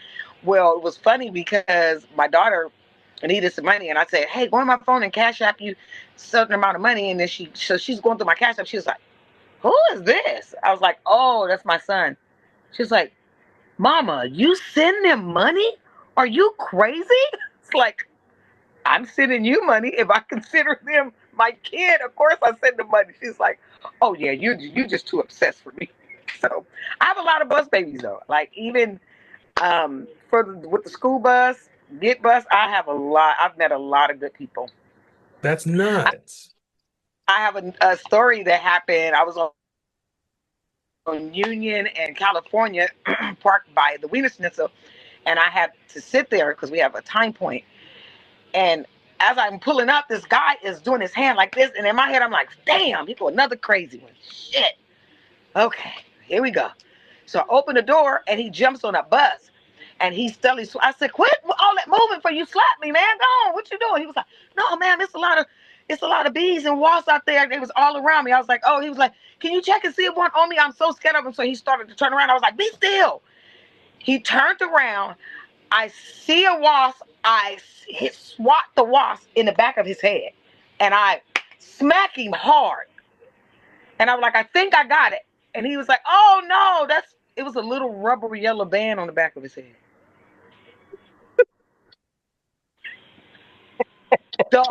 Well, it was funny because my daughter needed some money, and I said, hey, go on my phone and cash app you a certain amount of money, and then she's going through my cash app. She was like, who is this? I was like, oh, that's my son. She's like, Mama, you send them money? Are you crazy? It's like, I'm sending you money. If I consider them my kid, of course I send them money. She's like, oh yeah, you just too obsessed with me. So I have a lot of bus babies though. Like even with the school bus, Get Bus, I have a lot. I've met a lot of good people. that's I, nuts. I have a story that happened. I was on Union and California, parked by the Wiener Schnitzel, and I had to sit there because we have a time point. And as I'm pulling up, this guy is doing his hand like this, and in my head, I'm like, "Damn, he go another crazy one." Shit. Okay, here we go. So I open the door, and he jumps on a bus, and he's still. I said, "Quit all that moving for you slap me, man. Go on, what you doing?" He was like, "No, man, it's a lot of bees and wasps out there. They was all around me." I was like, "Oh," he was like, "Can you check and see if one on me?" I'm so scared of him, so he started to turn around. I was like, "Be still." He turned around. I see a wasp. I swat the wasp in the back of his head, and I smack him hard. And I was like, I think I got it. And he was like, oh no, it was a little rubber yellow band on the back of his head. The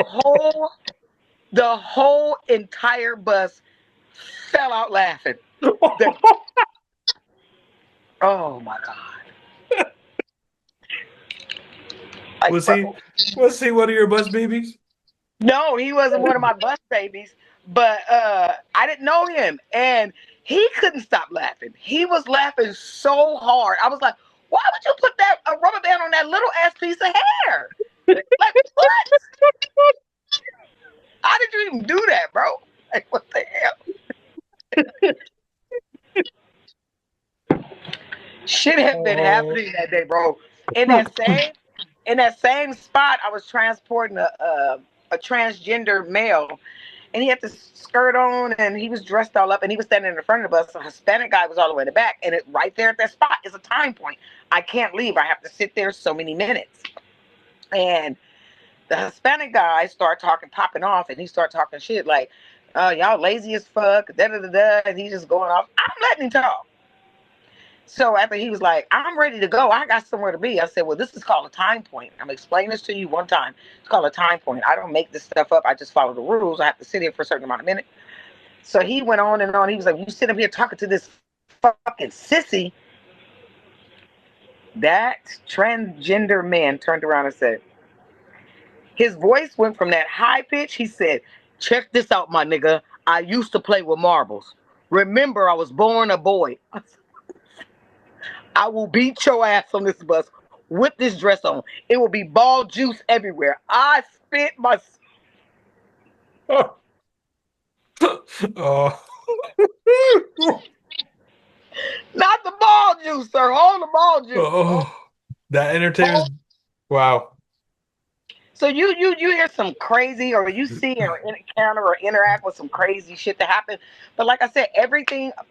whole entire bus fell out laughing. The, oh my god! Like, Was he bro, was he one of your bus babies? no, he wasn't one of my bus babies, but I didn't know him, and he couldn't stop laughing. He was laughing so hard. I was like, "Why would you put that a rubber band on that little ass piece of hair? Like what? How did you even do that, bro? Like what the hell? Shit had been Oh, happening that day, bro. In that same in that same spot, I was transporting a transgender male, and he had the skirt on, and he was dressed all up, and he was standing in the front of the bus. A Hispanic guy was all the way in the back, and right there at that spot is a time point. I can't leave. I have to sit there so many minutes. And the Hispanic guy started talking, popping off, and he started talking shit like, "Y'all lazy as fuck," da da da da, and he's just going off. I'm letting him talk. So after he was like, "I'm ready to go. I got somewhere to be." I said, "Well, this is called a time point. I'm explaining this to you one time. It's called a time point. I don't make this stuff up. I just follow the rules. I have to sit here for a certain amount of minutes." So he went on and on. He was like, "You sit up here talking to this fucking sissy." That transgender man turned around and said, his voice went from that high pitch. He said, "Check this out, my nigga. I used to play with marbles. Remember, I was born a boy. I will beat your ass on this bus with this dress on. It will be ball juice everywhere." I spit my, oh. not the ball juice, sir. Hold the ball juice. Oh, that Hold. entertainment. Wow. So you hear some crazy, or you see or encounter or interact with some crazy shit that happen. But like I said,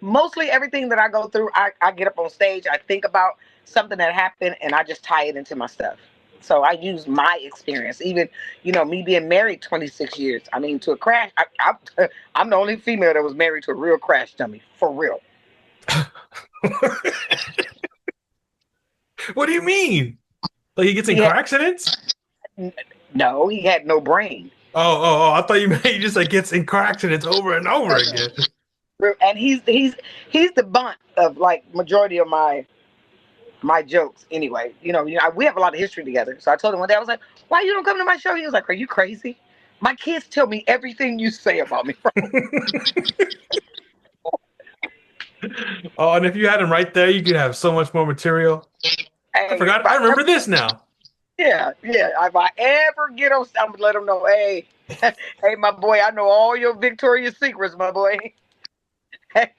mostly everything that I go through, I get up on stage, I think about something that happened, and I just tie it into my stuff. So I use my experience, even me being married 26 years. I mean, to a crash. I'm the only female that was married to a real crash dummy, for real. What do you mean? Like he gets in He car had accidents? no, he had no brain. Oh! I thought you meant he just like gets in car accidents over and over again. And he's the bunt of like majority of my jokes anyway. We have a lot of history together. So I told him one day, I was like, "Why you don't come to my show?" He was like, "Are you crazy? My kids tell me everything you say about me." Oh, and if you had him right there, you could have so much more material. I Hey, forgot. I remember this now. yeah, yeah. If I ever get on, I'm gonna let them know. Hey, hey, my boy, I know all your Victoria's Secrets, my boy. Hey,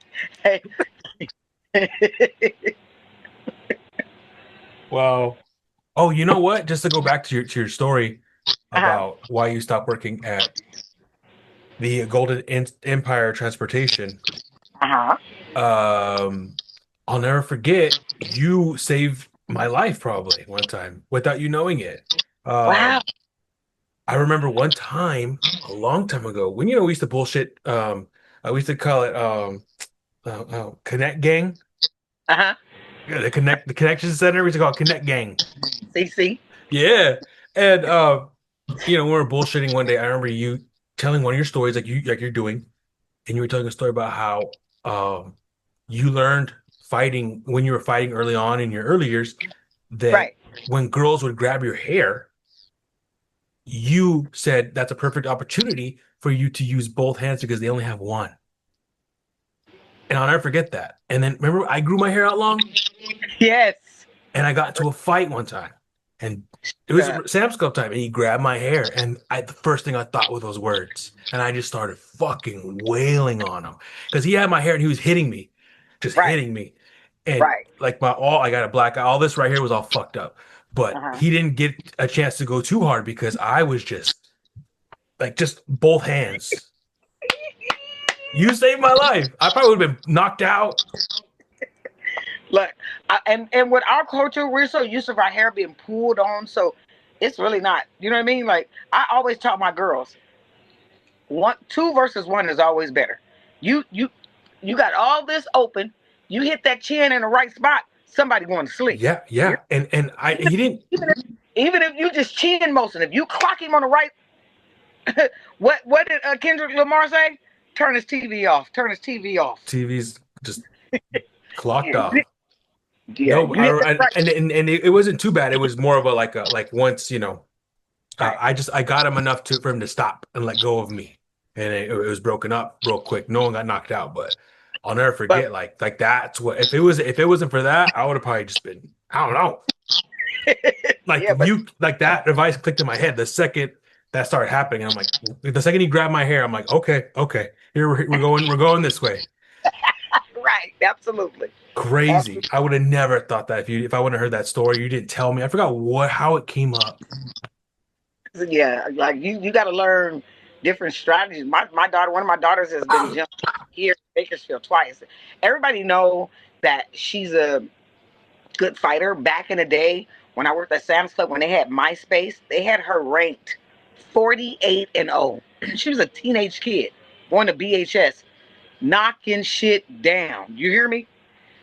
hey. Wow. Oh, you know what? Just to go back to your story uh-huh. about why you stopped working at the Empire Transportation. Uh-huh. Um, I'll never forget. You saved my life probably one time without you knowing it. Wow. I remember one time a long time ago when we used to bullshit. We used to call it Connect Gang. Uh-huh. Yeah, the connection center. We used to call it Connect Gang. CC. Yeah, and we were bullshitting one day. I remember you telling one of your stories like you're doing, and you were telling a story about how you learned fighting when you were fighting early on in your early years that Right. when girls would grab your hair, you said that's a perfect opportunity for you to use both hands because they only have one. And I'll never forget that. And then remember, I grew my hair out long Yes. and I got into a fight one time. And it was Sam's Club time, and he grabbed my hair, and the first thing I thought was those words, and I just started fucking wailing on him because he had my hair and he was hitting me, just Right. hitting me, and Right. like I got a black eye, all this right here was all fucked up, but Uh-huh. he didn't get a chance to go too hard because I was just both hands. You saved my life. I probably would have been knocked out. Look, and with our culture, we're so used to our hair being pulled on, so it's really not. You know what I mean? Like I always taught my girls, two versus one is always better. You got all this open. You hit that chin in the right spot, somebody going to sleep. Yeah, You yeah, and I even he didn't. even if you just chin motion, if you clock him on the right, What did Kendrick Lamar say? Turn his TV off. Turn his TV off. TV's just clocked Yeah, off. yeah, No, you hit that right. and it wasn't too bad. It was more of a like once, Right. I got him enough to for him to stop and let go of me, and it was broken up real quick. No one got knocked out, but I'll never But forget. Like that's what if it wasn't for that, I would have probably just been I don't know. Like yeah, but like that device clicked in my head the second that started happening. I'm like, the second he grabbed my hair, I'm like, okay, here we're going this way. right, absolutely. Crazy. Absolutely. I would have never thought that if I wouldn't have heard that story. You didn't tell me. I forgot how it came up. Yeah, like you got to learn different strategies. My daughter, one of my daughters has been jumped here in Bakersfield twice. Everybody know that she's a good fighter. Back in the day when I worked at Sam's Club, when they had MySpace, they had her ranked 48-0. She was a teenage kid going to BHS, knocking shit down. You hear me?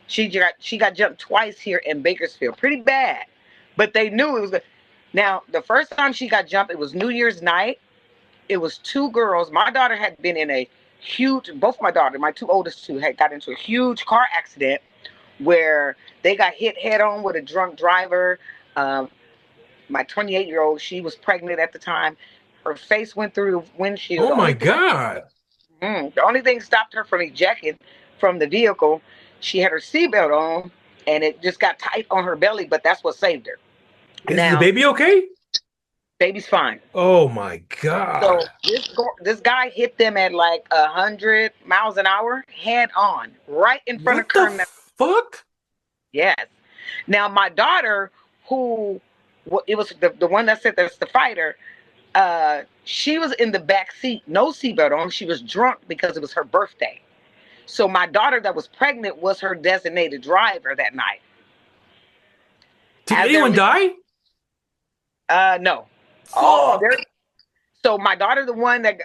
She got jumped twice here in Bakersfield, pretty bad, but they knew it was. Now the first time she got jumped, it was New Year's night. It was two girls. My daughter had been in a huge. Both my daughter, my two oldest two, had got into a huge car accident where they got hit head on with a drunk driver. Um, my 28-year-old, she was pregnant at the time. Her face went through the windshield. Oh my God. The only thing stopped her from ejecting from the vehicle. She had her seatbelt on, and it just got tight on her belly. But that's what saved her. Is the Now, baby okay? baby's fine. Oh my So God. this guy hit them at like 100 miles an hour, head on, right in front of What the Kerm. fuck? Yes. Now my daughter, who it was the one that said that's the fighter. She was in the back seat, no seatbelt on. She was drunk because it was her birthday. So my daughter that was pregnant was her designated driver that night. Did As they're anyone leaving, die? no. All there. Fuck. So my daughter, the one that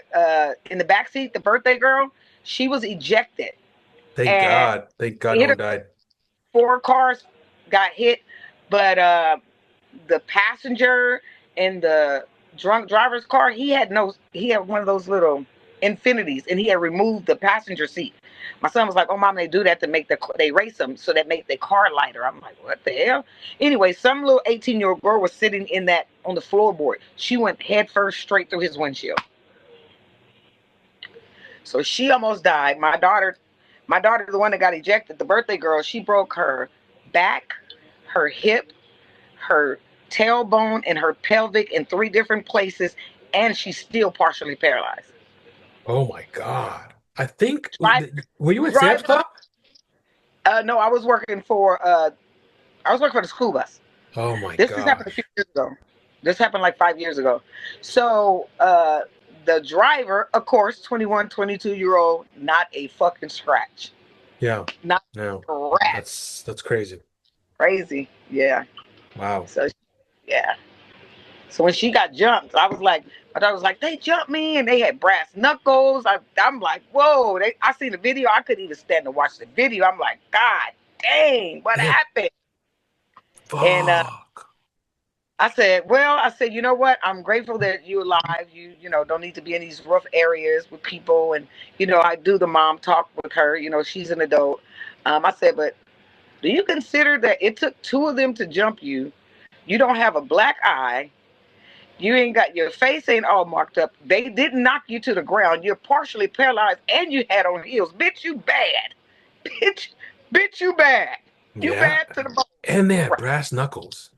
in the back seat, the birthday girl, she was ejected, Thank and God. Thank God it no hit one her. died. Four cars got hit, but the passenger in the drunk driver's car, he had one of those little infinities, and he had removed the passenger seat. My son was like, "Oh, mom, they do that to make they race them so that make the car lighter." I'm like, "What the hell?" Anyway, some little 18-year-old girl was sitting in that on the floorboard. She went head first straight through his windshield, so she almost died. My daughter, the one that got ejected, the birthday girl, she broke her back, her hip, her tailbone, and her pelvic in three different places, and she's still partially paralyzed. Oh my God. I think Right? were you at Sam's Driving. Club? No, I was working for the school bus. Oh my This just happened a few gosh. years ago. This happened like 5 years ago. So the driver, of course, 21, 22-year old, not a fucking scratch, Yeah. not No. a scratch. That's crazy. Crazy, yeah. Wow. So yeah. So when she got jumped, my daughter was like, they jumped me, and they had brass knuckles. I'm like, whoa. I seen the video. I couldn't even stand to watch the video. I'm like, God dang, what Yeah. happened? And Fuck. I said, you know what? I'm grateful that you're alive. You don't need to be in these rough areas with people. And I do the mom talk with her. She's an adult. I said, but do you consider that it took two of them to jump you? You don't have a black eye. You ain't got your face ain't all marked up. They didn't knock you to the ground. You're partially paralyzed, and you had on heels. Bitch, you bad. Bitch, bitch, you bad. You Yeah. bad to the bone. And they had Right. brass knuckles.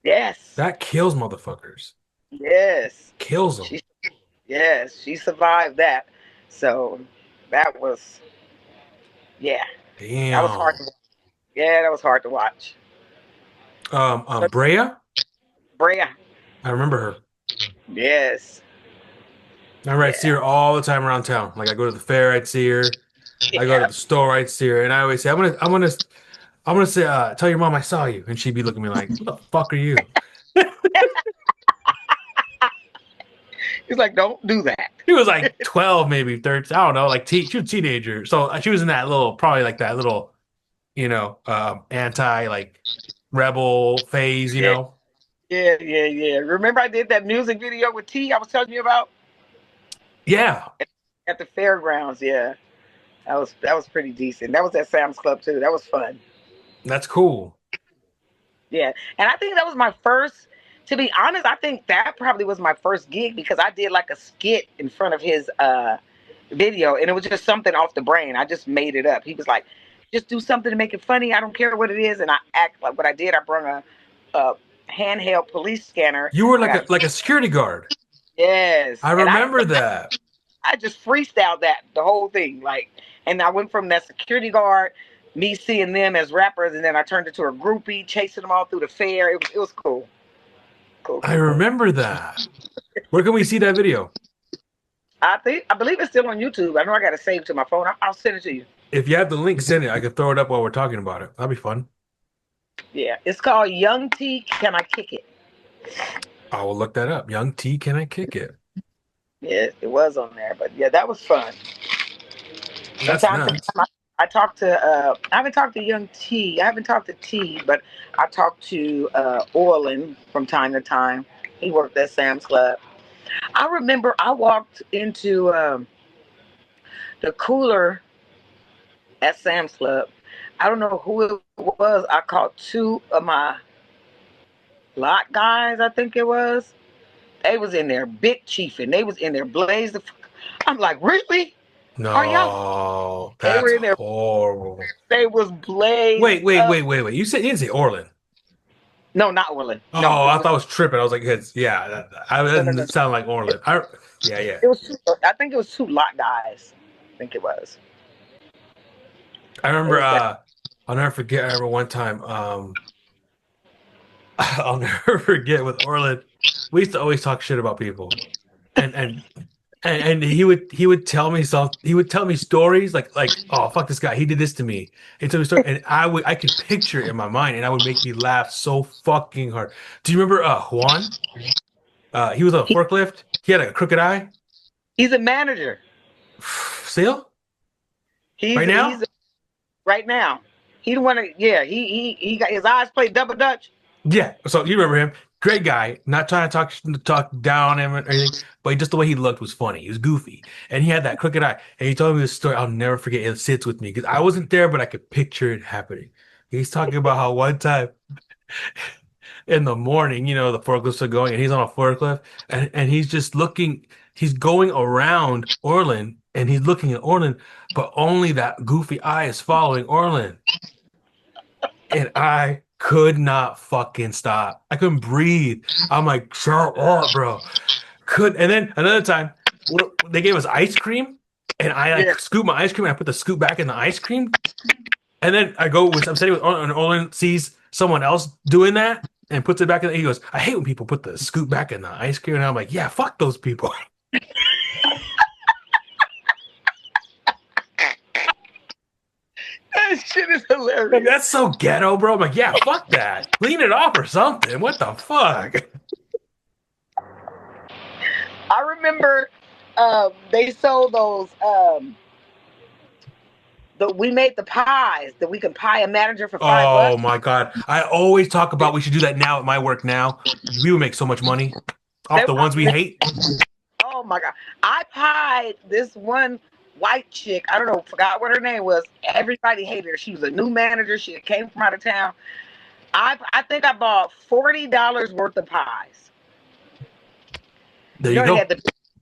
Yes, That kills motherfuckers. yes. Kills them. She, yes, she survived that. So that was, yeah, that was hard Damn. to watch. Yeah, that was hard to watch. So Brea, Brea, I remember her. yes, I remember I'd see yeah, her all the time around town. Like I go to the fair, I'd see her. I go to yeah. the store, I'd see her, and I always say, I'm gonna say, tell your mom I saw you, and she'd be looking at me like, "Who the fuck are you?" He's like, don't do that. She was like 12, maybe 13. I don't know, like she was a teenager, so she was in that little, probably like that little, anti like rebel phase, Yeah, yeah, yeah, yeah. Remember I did that music video with T I was telling you about? Yeah, at the fairgrounds. Yeah, that was pretty decent. That was at Sam's Club too. That was fun. that's cool. Yeah, and I think that was my first. To be honest, I think that probably was my first gig because I did like a skit in front of his video, and it was just something off the brain. I just made it up. He was like, "Just do something to make it funny. I don't care what it is." And I act like what I did. I brought a handheld police scanner, You were and like a security guard. yes, I and remember that. I just freestyled that the whole thing, like, and I went from that security guard, me seeing them as rappers, and then I turned into a groupie, chasing them all through the fair. It was cool, cool, I cool, cool. remember that. Where can we see that video? I believe it's still on YouTube. I know I got it saved to my phone. I'll send it to you. If you have the link, send it. I can throw it up while we're talking about it. That'd be fun. Yeah, it's called Young T. Can I Kick It? I will look that up. Young T, can I kick it? Yeah, it was on there, but yeah, that was fun. From That's time to nuts. time, I talked to. I haven't talked to Young T. I haven't talked to T, but I talked to Orland from time to time. He worked at Sam's Club. I remember I walked into the cooler at Sam's Club. I don't know who it was. I caught two of my lot guys. I think it was. They was in there, big chiefing. They was in there, blaze the. I'm like, really? Are y'all? No, They were that's in there. horrible. They was blazed Wait, wait, up. wait, wait, wait. You didn't say Orland. No, not Orland. No, Oh, it I was thought I was tripping. I was like, yeah, that no, no, no. didn't sound like Orland. Yeah, yeah. It was. I think it was two lot guys. I think it was. I It remember. was that. I'll never forget. I remember one time. I'll never forget with Orland. We used to always talk shit about people, and and and he would tell me he would tell me stories like oh fuck this guy, he did this to me. He told me a story, and I could picture it in my mind, and I would make me laugh so fucking hard. Do you remember Juan? He was on a He, forklift. He had a crooked eye. he's a manager. Still He's right he's now? right now. He the one. Yeah, he got his eyes played double dutch. Yeah. So you remember him? Great guy. Not trying to talk down him or anything, but just the way he looked was funny. He was goofy, and he had that crooked eye. And he told me this story. I'll never forget. It sits with me because I wasn't there, but I could picture it happening. He's talking about how one time in the morning, the forklifts are going, and he's on a forklift, and he's just looking. He's going around Orland, and he's looking at Orland, but only that goofy eye is following Orland, and I could not fucking stop. I couldn't breathe. I'm like, shut up, bro. And then another time, they gave us ice cream, and I Yeah, like scoop my ice cream, and I put the scoop back in the ice cream, and then I'm sitting with Olin, and Olin sees someone else doing that and puts it back in. He goes, "I hate when people put the scoop back in the ice cream," and I'm like, "Yeah, fuck those people." that shit is Like, hilarious. that's so ghetto, bro. I'm like, "Yeah, fuck that. Clean it off or something. What the fuck?" I remember they sold those. We made the pies that we can pie a manager for Oh $5. my God. I always talk about we should do that now at my work now. We would make so much money off They, the ones we hate. oh my god! I pied this one white chick. I don't know, forgot what her name was. Everybody hated her. She was a new manager. She came from out of town. I think I bought $40 worth of pies. There You you know go.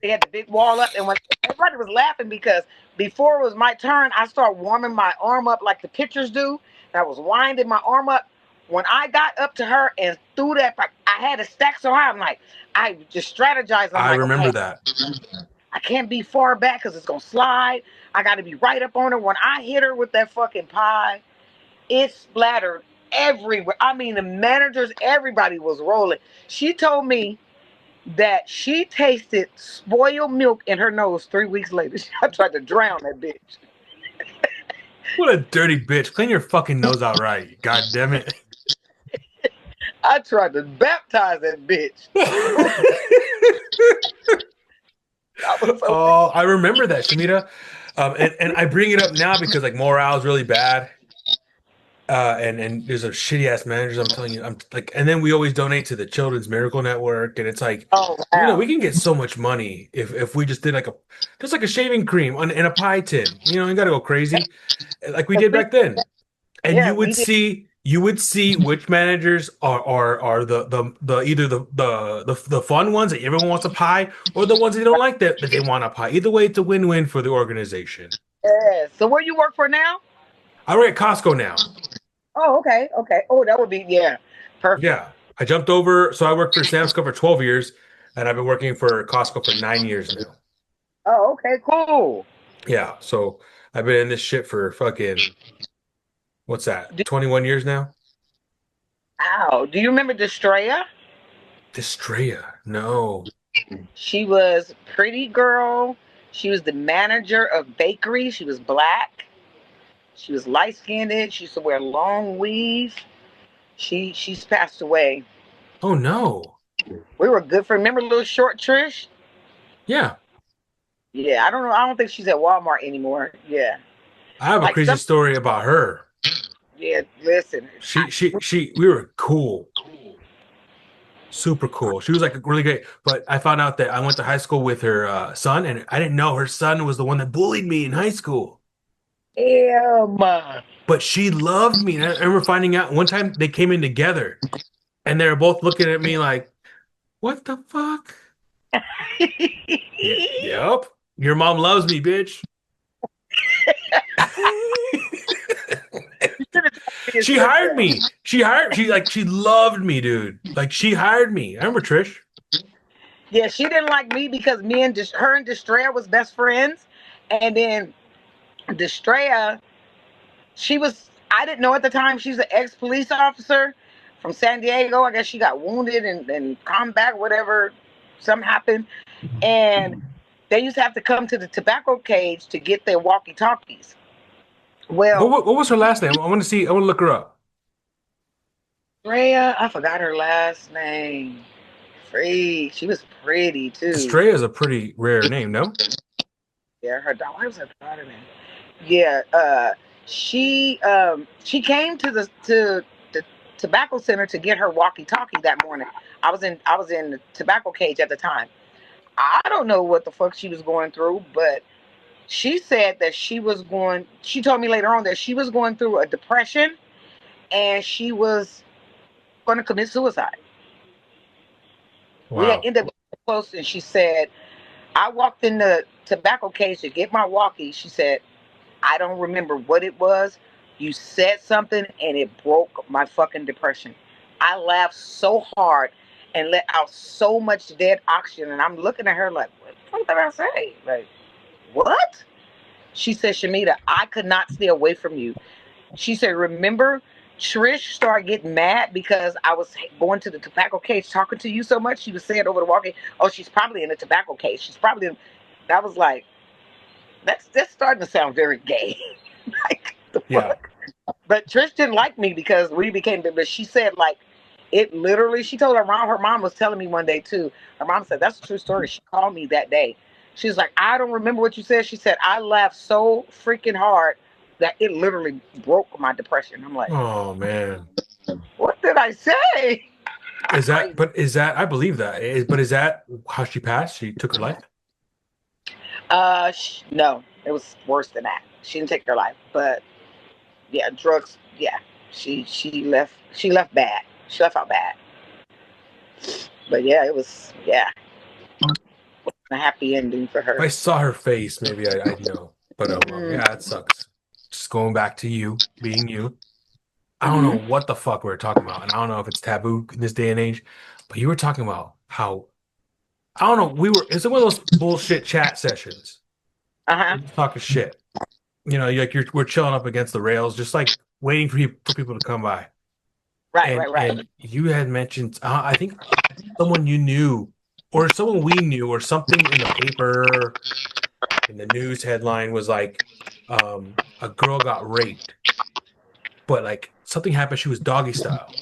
they had the big wall up, and when everybody was laughing because before it was my turn, I started warming my arm up like the pitchers do. And I was winding my arm up. When I got up to her and threw that, I had a stack so high. I'm like, I just strategized. I'm I like, remember okay, that. I can't be far back because it's gonna slide. I got to be right up on her. When I hit her with that fucking pie, it splattered everywhere. I mean, the managers, everybody was rolling. She told me that she tasted spoiled milk in her nose 3 weeks later. I tried to drown that bitch. What a dirty bitch. Clean your fucking nose out right. God damn it. I tried to baptize that bitch. I was so Oh, I remember that, Shemita. And I bring it up now because like morale is really bad. and there's a shitty ass managers. I'm telling you, I'm like, and then we always donate to the Children's Miracle Network, and it's like, Oh we wow. can get so much money if we just did like a shaving cream in a pie tin. You gotta go crazy like we did We, back then, and yeah, we did. you would see which managers are the either the fun ones that everyone wants a pie, or the ones that don't like that they want a pie. Either way, it's a win-win for the organization. Yeah. So where you work for now? I work at Costco now. Oh, okay, okay. Oh, that would be yeah, perfect. Yeah, I jumped over. So I worked for Sam's Club for 12 years, and I've been working for Costco for 9 years now. Oh, okay, cool. Yeah, so I've been in this shit for fucking, what's that, Do, 21 years now? Wow. Do you remember Destrea? Destrea, no. She was pretty girl. She was the manager of bakery. She was black. She was light skinned. She used to wear long weave. She's passed away. Oh no. We were good for. Remember little short Trish? Yeah, Yeah, I don't know. I don't think she's at Walmart anymore. Yeah, I have a like crazy some. story about her. Yeah, listen. We were cool, super cool. She was like really great, but I found out that I went to high school with her son, and I didn't know her son was the one that bullied me in high school. Damn. But she loved me. And I remember finding out one time they came in together, and they were both looking at me like, what the fuck? Yeah, yep. Your mom loves me, bitch. She hired me. She loved me, dude. Like she hired me. I remember Trish. Yeah, she didn't like me because me and her and Destrea was best friends, and then Destrea, she was. I didn't know at the time she was an ex police officer from San Diego. I guess she got wounded and combat, whatever, something happened, and they used to have to come to the tobacco cage to get their walkie talkies. Well, What was her last name? I want to see. I want to look her up. Drea, I forgot her last name. Free. She was pretty too. Estrella is a pretty rare name, no? Yeah, her daughter. What was her daughter name? Yeah, she came to the tobacco center to get her walkie-talkie that morning. I was in the tobacco cage at the time. I don't know what the fuck she was going through, but she said that she told me later on that she was going through a depression and she was going to commit suicide. We had Wow. ended up close, and she said, I walked in the tobacco cage to get my walkie. She said, I don't remember what it was. You said something and it broke my fucking depression. I laughed so hard and let out so much dead oxygen. And I'm looking at her like, what the fuck did I say? Like, what? She said, Shemita, I could not stay away from you. She said, remember, Trish started getting mad because I was going to the tobacco case talking to you so much. She was saying over the walkie, oh, she's probably in the tobacco case. She's probably in. I was like, that's starting to sound very gay. Like, the Yeah. fuck? But Trish didn't like me because we became, but she said, like, it literally, she told her mom was telling me one day too. Her mom said, that's a true story. She called me that day. She's like, I don't remember what you said. She said, I laughed so freaking hard that it literally broke my depression. I'm like, Oh man. what did I say? Is that? Crazy. But is that? I believe that. But is that how she passed? She took her life. No, it was worse than that. She didn't take her life, but yeah, drugs. Yeah, she left bad. She left out bad. But yeah, it was a happy ending for If her. I saw her face, maybe I'd know. But Mm-hmm. yeah, it sucks. Just going back to you being you. I don't know Mm-hmm. what the fuck we were talking about, and I don't know if it's taboo in this day and age. But you were talking about how I don't know. It's one of those bullshit chat sessions. Uh-huh. We're just talking shit. We're chilling up against the rails, just like waiting for people to come by. Right, And right, right. you had mentioned, I think someone you knew, or someone we knew, or something in the paper, in the news headline was like, a girl got raped, but like something happened. She was doggy style,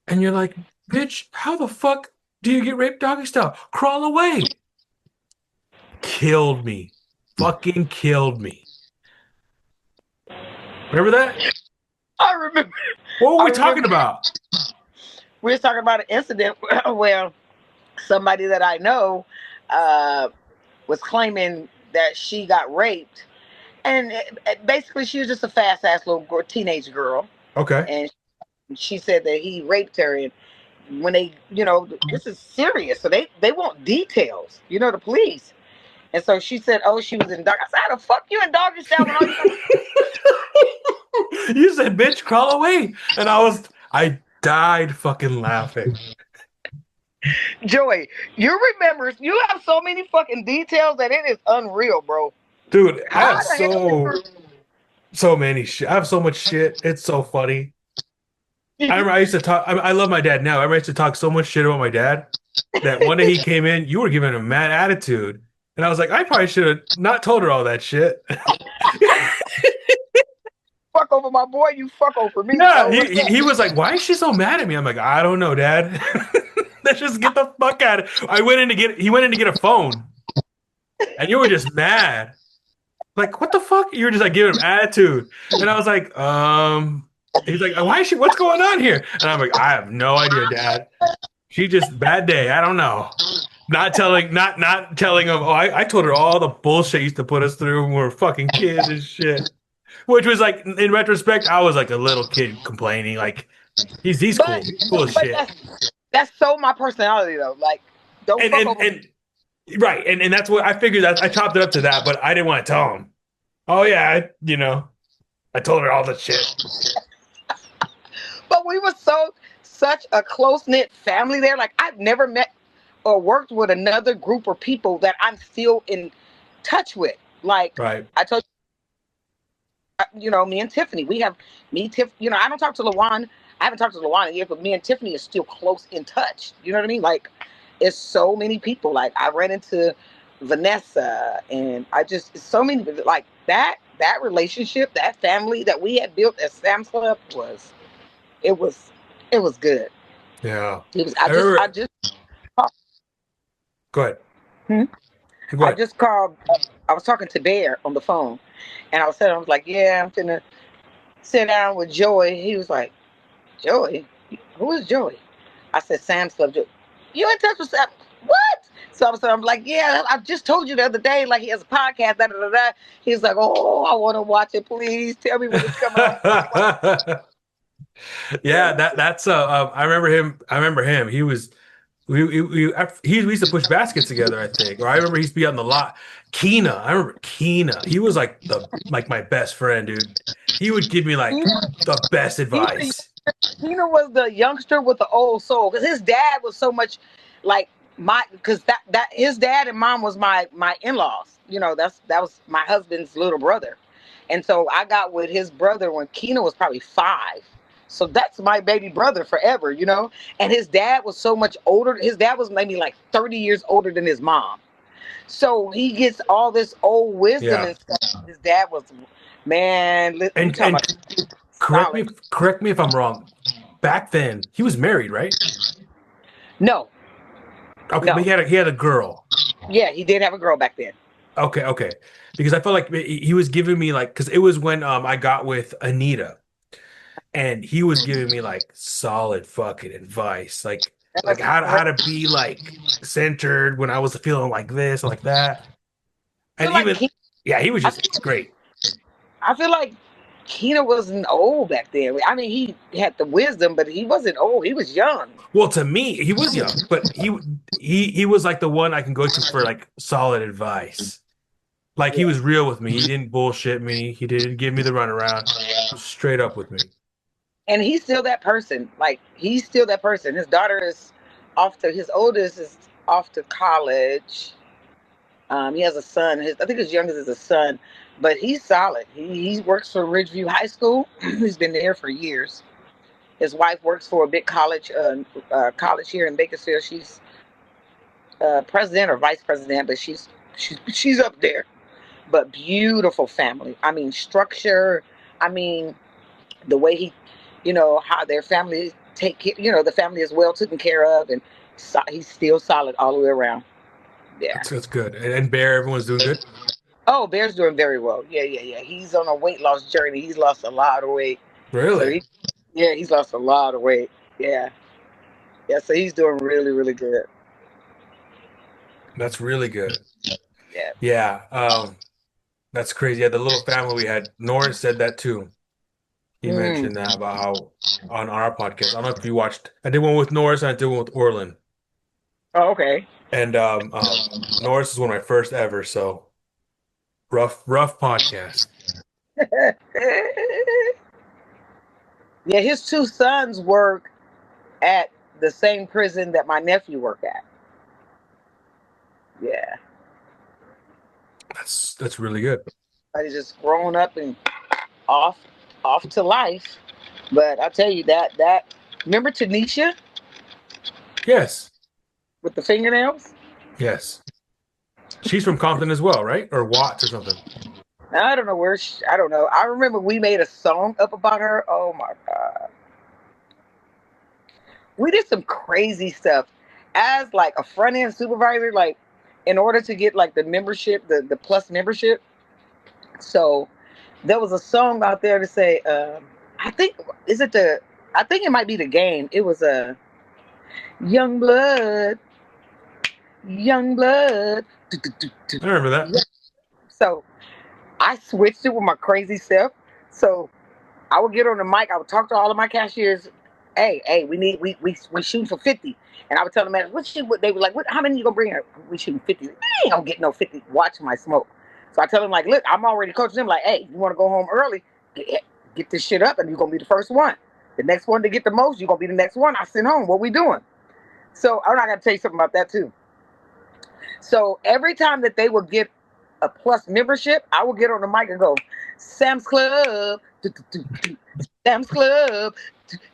and you're like, bitch, how the fuck do you get raped doggy style? Crawl away. Killed me, fucking killed me. Remember that? I remember. What were I we talking remember about? we were talking about an incident where somebody that I know uh, was claiming that she got raped, and basically she was just a fast ass little girl, teenage girl, Okay. and she said that he raped her. And when they, this is serious, so they want details. The police. And so she said, "Oh, she was in dog." I said, "How the fuck you in doggy style when all you got?" You said, "Bitch, crawl away," and I died fucking laughing, Joey, you remember? You have so many fucking details that it is unreal, bro. dude. I How have the hell so many shit. I have so much shit. It's so funny. I did remember I used to talk. I love my dad now. I remember I used to talk so much shit about my dad that one day he came in, you were giving him a mad attitude, and I was like, I probably should have not told her all that shit. fuck over my boy? You fuck over me. Yeah, So what's he up? was like, "Why is she so mad at me?" I'm like, "I don't know, Dad. Let's just get the fuck out of." I went in to get. He went in to get a phone, and you were just mad. Like, what the fuck? You were just like giving him attitude, and I was like, He's like, "Why is she? What's going on here?" And I'm like, "I have no idea, Dad. She just bad day. I don't know." Not telling him. Oh, I told her all the bullshit he used to put us through when we were fucking kids and shit. Which was like, in retrospect, I was like a little kid complaining, like he's But cool, cool as but shit, that's so my personality though. Like, don't and fuck and over me. and right, and that's what I figured. That I chopped it up to that, but I didn't want to tell him. Oh yeah, I told her all the shit. But we were such a close knit family there. Like I've never met or worked with another group of people that I'm still in touch with. Like Right. I told you, me and Tiffany, we have me, Tiff. I don't talk to Lawan. I haven't talked to Lawan in years, but me and Tiffany is still close in touch. You know what I mean? Like it's so many people. Like I ran into Vanessa, and it's so many like that relationship, that family that we had built at Sam's Club it was it was good. Yeah. It was I remember. Go ahead. hmm? Go I ahead. just called. I was talking to Bear on the phone, and I was like, "Yeah, I'm gonna sit down with Joey." He was like, "Joey, who is Joey?" I said, "Sam's Club." Joey, you in touch with Sam? What? I'm like, "Yeah, I just told you the other day. Like he has a podcast." Da da da da. He's like, "Oh, I want to watch it. Please tell me when it's coming on." Yeah, that's I remember him. He was we used to push baskets together, I think. Or I remember he used to be on the lot. Keena, I remember Keena. He was like my best friend, dude. He would give me like the best He, advice. Tina was the youngster with the old soul because his dad was so much like because that his dad and mom was my in-laws. That was my husband's little brother, and so I got with his brother when Keena was probably 5. So that's my baby brother forever. And his dad was so much older. His dad was maybe like 30 years older than his mom. So he gets all this old wisdom Yeah. and stuff. His dad was, man, you talking And about solid. correct me if I'm wrong. Back then, he was married, right? No, Okay, but no. he had a girl. Yeah, he did have a girl back then. Okay, okay. Because I felt like he was giving me like because it was when I got with Anita and he was giving me like solid fucking advice, like That's how great. to be like centered when I was feeling like this or like that. I And feel like even yeah, he was I just feel, great. I feel like Keena wasn't old back then. I mean, he had the wisdom, but he wasn't old. He was young. Well, to me, he was young, but he was like the one I can go to for like solid advice. Like he Yeah. was real with me. He didn't bullshit me. He didn't give me the runaround. He was straight up with me. And he's still that person. Like he's still that person. His daughter is his oldest is off to college. He has a son. I think his youngest is a son, but he's solid. He works for Ridgeview High School. He's been there for years. His wife works for a big college here in Bakersfield. She's president or vice president, but she's up there. But beautiful family. I mean, structure. I mean, the way how their family take care. The family is well taken care of, and he's still solid all the way around. Yeah. That's good. And Bear, everyone's doing good. Oh, Bear's doing very well. Yeah, yeah, yeah. He's on a weight loss journey. He's lost a lot of weight. So Really? he's lost a lot of weight. Yeah, yeah. So he's doing really, really good. That's really good. Yeah. Yeah. That's crazy. Yeah, the little family we had, Norris said that too. He Mm. mentioned that about how on our podcast. I don't know if you watched. I did one with Norris and I did one with Orlin. Oh, okay. And Norris is one of my first ever, so rough podcast. Yeah, his two sons work at the same prison that my nephew worked at. Yeah, That's really good. but he's just grown up and off off to life. But I tell you that remember Tanisha Yes. with the fingernails? Yes. She's from Compton as well, right? Or Watts or something. I don't know where I don't know. I remember we made a song up about her. Oh my god, we did some crazy stuff as like a front end supervisor. Like in order to get like the membership, the plus membership. So there was a song out there to say, I think is it the I think it might be the game. It was a young blood, young blood. I remember that. So I switched it with my crazy self. So I would get on the mic. I would talk to all of my cashiers. Hey, we shooting for 50. And I would tell them, man, what shoot? They were like, what? How many you gonna bring? We shooting 50. They ain't gonna get no 50. Watch my smoke. So I tell them like, look, I'm already coaching them. Like, hey, you want to go home early? Get this shit up, and you're gonna be the first one. The next one to get the most, you're gonna be the next one. I send home. What we doing? So I'm not gonna tell you something about that too. So every time that they would get a plus membership, I would get on the mic and go, Sam's Club, Sam's Club,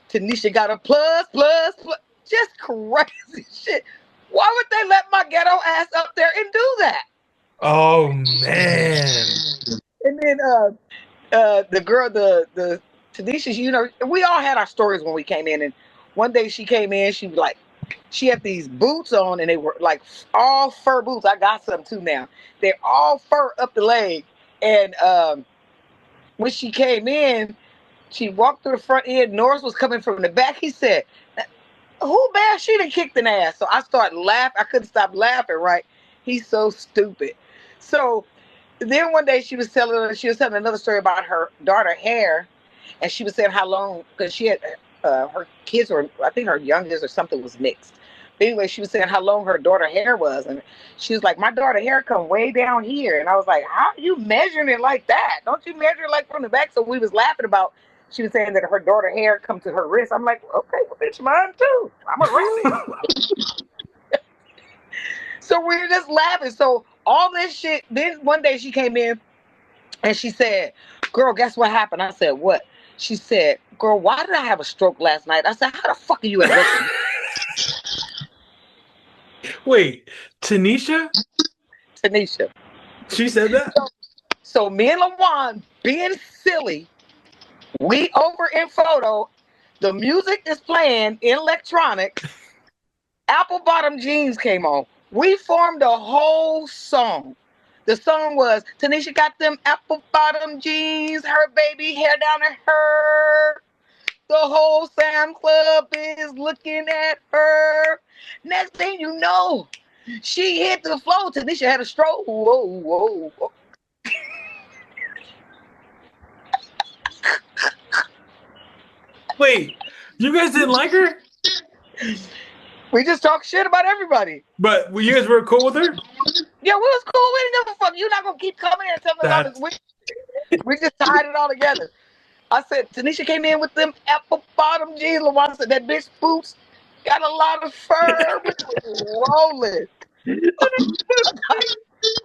Tanisha got a plus, plus, plus. Just crazy shit. Why would they let my ghetto ass up there and do that? Oh man. And then the girl, the Tanisha, you know, we all had our stories when we came in. And one day she came in, she was like, she had these boots on, and they were like all fur boots. I got some too now. They're all fur up the leg. And when she came in, she walked through the front end. Norris was coming from the back. He said, who bad she done kicked an ass? So I started laughing. I couldn't stop laughing, right? He's so stupid. So then one day she was telling another story about her daughter hair, and she was saying how long, because she had her kids were, I think her youngest or something was mixed. But anyway, she was saying how long her daughter hair was, and she was like, my daughter hair come way down here, and I was like, how are you measuring it like that? Don't you measure it like from the back? So we was laughing about. She was saying that her daughter hair come to her wrist. I'm like, okay, well, bitch, mine too. I'm a rabbit. So we were just laughing. So all this shit. Then one day she came in and she said, girl, guess what happened? I said, what? She said, girl, why did I have a stroke last night? I said, how the fuck are you at rest? Wait, Tanisha? Tanisha. She said that? So me and LaJuan being silly, we over in photo, the music is playing in electronics, apple bottom jeans came on. We formed a whole song. The song was Tanisha got them apple bottom jeans, her baby hair down to her. The whole Sam Club is looking at her. Next thing you know, she hit the floor. Tanisha had a stroke. Whoa, whoa, whoa. Wait, you guys didn't like her? We just talk shit about everybody. But you guys were cool with her? Yeah, we was cool. We didn't give a fuck. You're not gonna keep coming here and telling us all this. We just tied it all together. I said, Tanisha came in with them apple bottom jeans. LaJuan said, that bitch boots got a lot of fur. Rolling.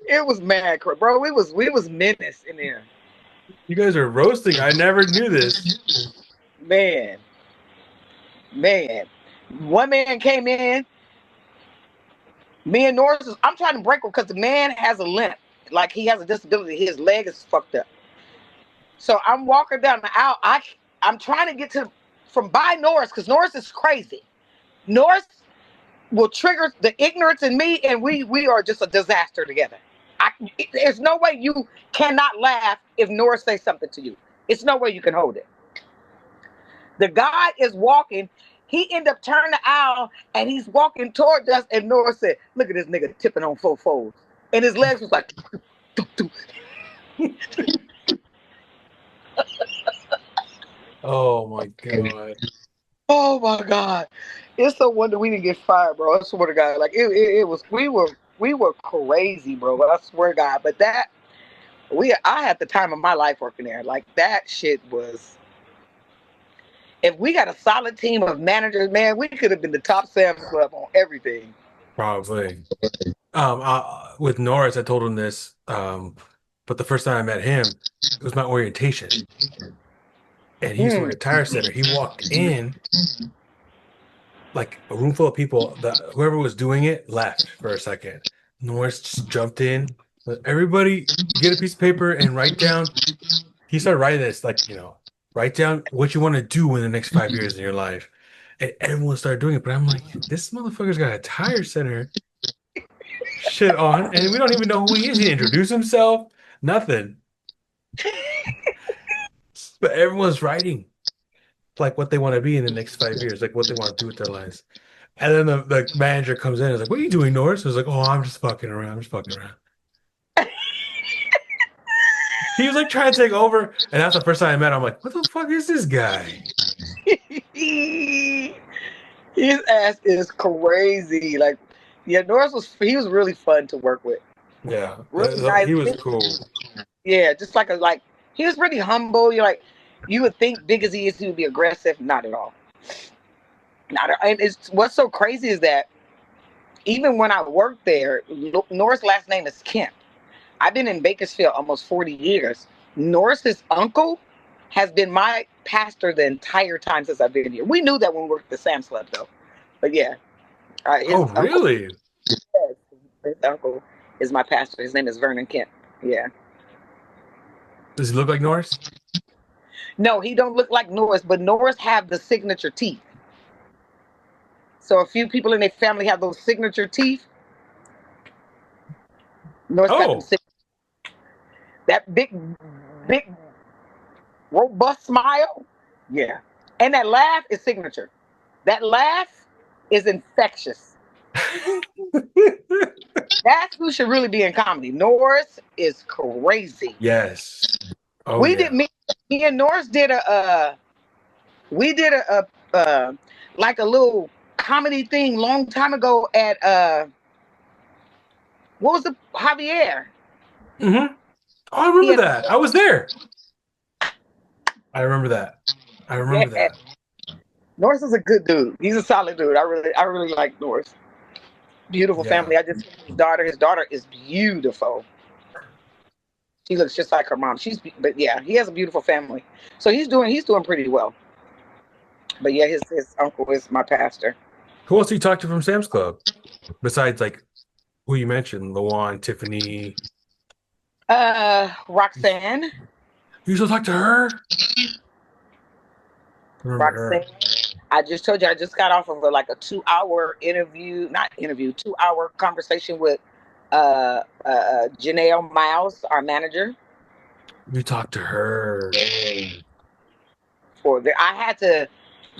It was mad, bro. We was menace in there. You guys are roasting. I never knew this. Man. One man came in. Me and Norris, I'm trying to break him because the man has a limp. Like he has a disability. His leg is fucked up. So I'm walking down the aisle. I'm trying to get from by Norris because Norris is crazy. Norris will trigger the ignorance in me, and we are just a disaster together. There's no way you cannot laugh if Norris says something to you. It's no way you can hold it. The guy is walking. He ended up turning the aisle and he's walking toward us. And Nora said, "Look at this nigga tipping on 4 fours." And his legs was like, Oh my god. oh my God. It's no wonder we didn't get fired, bro. I swear to God. Like it was we were crazy, bro. I swear to God. But I had the time of my life working there. Like that shit was, if we got a solid team of managers, man, we could have been the top Sam's Club on everything. Probably. With Norris, I told him this. But the first time I met him, it was my orientation, and he used to work Mm. at Tire Center. He walked in like a room full of people. That whoever was doing it left for a second. Norris just jumped in. Everybody, get a piece of paper and write down. He started writing this, like, write down what you want to do in the next 5 years in your life. And everyone started doing it. But I'm like, this motherfucker's got a Tire Center shit on, and we don't even know who he is. He didn't introduce himself, nothing. But everyone's writing like what they want to be in the next 5 years, like what they want to do with their lives. And then the manager comes in and is like, "What are you doing, Norris?" I was like, "Oh, I'm just fucking around. I'm just fucking around." He was like trying to take over, and that's the first time I met him. I'm like, "What the fuck is this guy?" His ass is crazy. Like, yeah, he was really fun to work with. Yeah, Really nice. he was cool. Yeah, just like he was pretty humble. You're like, you would think big as he is, he would be aggressive. Not at all. And it's what's so crazy is that even when I worked there, Norris' last name is Kemp. I've been in Bakersfield almost 40 years. Norris's uncle has been my pastor the entire time since I've been here. We knew that when we worked at the Sam's Club, though. But yeah, his Oh, really? his uncle is my pastor. His name is Vernon Kemp. Yeah. Does he look like Norris? No, he don't look like Norris, but Norris have the signature teeth. So a few people in their family have those signature teeth. Norris got them. Oh, That big, robust smile. Yeah. And that laugh is signature. That laugh is infectious. That's who should really be in comedy. Norris is crazy. yes. Oh, We yeah. did me and Norris did like a little comedy thing long time ago at what was the Javier? Mm-hmm. Oh, I He remember had, that. I was there. I remember that. I remember yeah. that. Norris is a good dude. He's a solid dude. I really like Norris. Beautiful Yeah. family. I just his daughter. His daughter is beautiful. She looks just like her mom. But yeah, he has a beautiful family. So he's doing pretty well. But yeah, his uncle is my pastor. Who else do you talk to from Sam's Club? Besides, like, who you mentioned, Lawan, Tiffany. Roxanne. You still talk to her? Remember Roxanne. her? I just told you I just got off of like a 2 hour interview, not interview, 2 hour conversation with Janelle Miles, our manager. You talked to her. I had to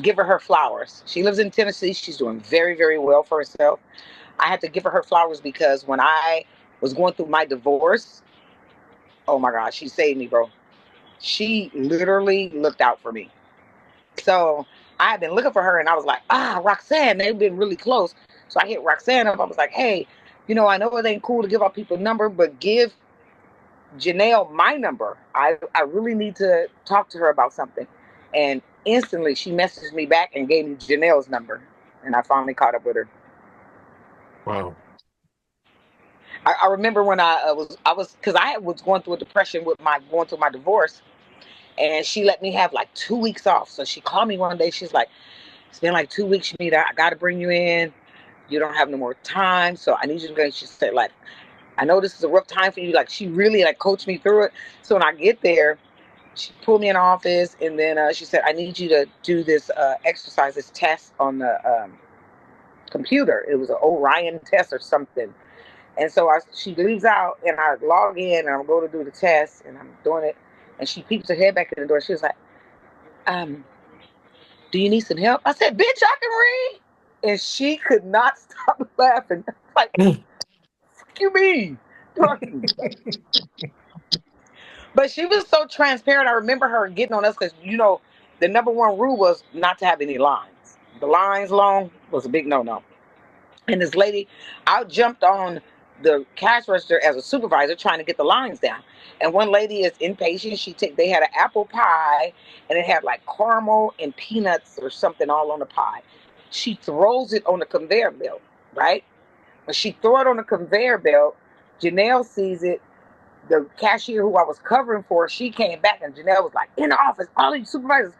give her flowers. She lives in Tennessee. She's doing very, very well for herself. I had to give her flowers because when I was going through my divorce, oh my God, she saved me, bro. She literally looked out for me. So I had been looking for her and I was like, Roxanne, they've been really close. So I hit Roxanne up. I was like, hey, I know it ain't cool to give out people's number, but give Janelle my number. I really need to talk to her about something. And instantly she messaged me back and gave me Janelle's number. And I finally caught up with her. Wow. I remember when because I was going through a depression with going through my divorce. And she let me have like 2 weeks off. So she called me one day. She's like, it's been like 2 weeks, Shemita. I got to bring you in. You don't have no more time. So I need you to go. She said, like, I know this is a rough time for you. Like, she really like coached me through it. So when I get there, she pulled me in the office. And then she said, I need you to do this exercise, this test on the computer. It was an Orion test or something. And so she leaves out and I log in and I'm going to do the test and I'm doing it. And she peeps her head back in the door. She was like, Do you need some help? I said, bitch, I can read. And she could not stop laughing. Like, fuck you mean? Fuck you. But she was so transparent. I remember her getting on us because, the number one rule was not to have any lines. The lines long was a big no-no. And this lady, I jumped on the cash register as a supervisor trying to get the lines down. And one lady is impatient. They had an apple pie and it had like caramel and peanuts or something all on the pie. She throws it on the conveyor belt, right? When she threw it on the conveyor belt, Janelle sees it. The cashier who I was covering for, she came back and Janelle was like, in the office, all these supervisors,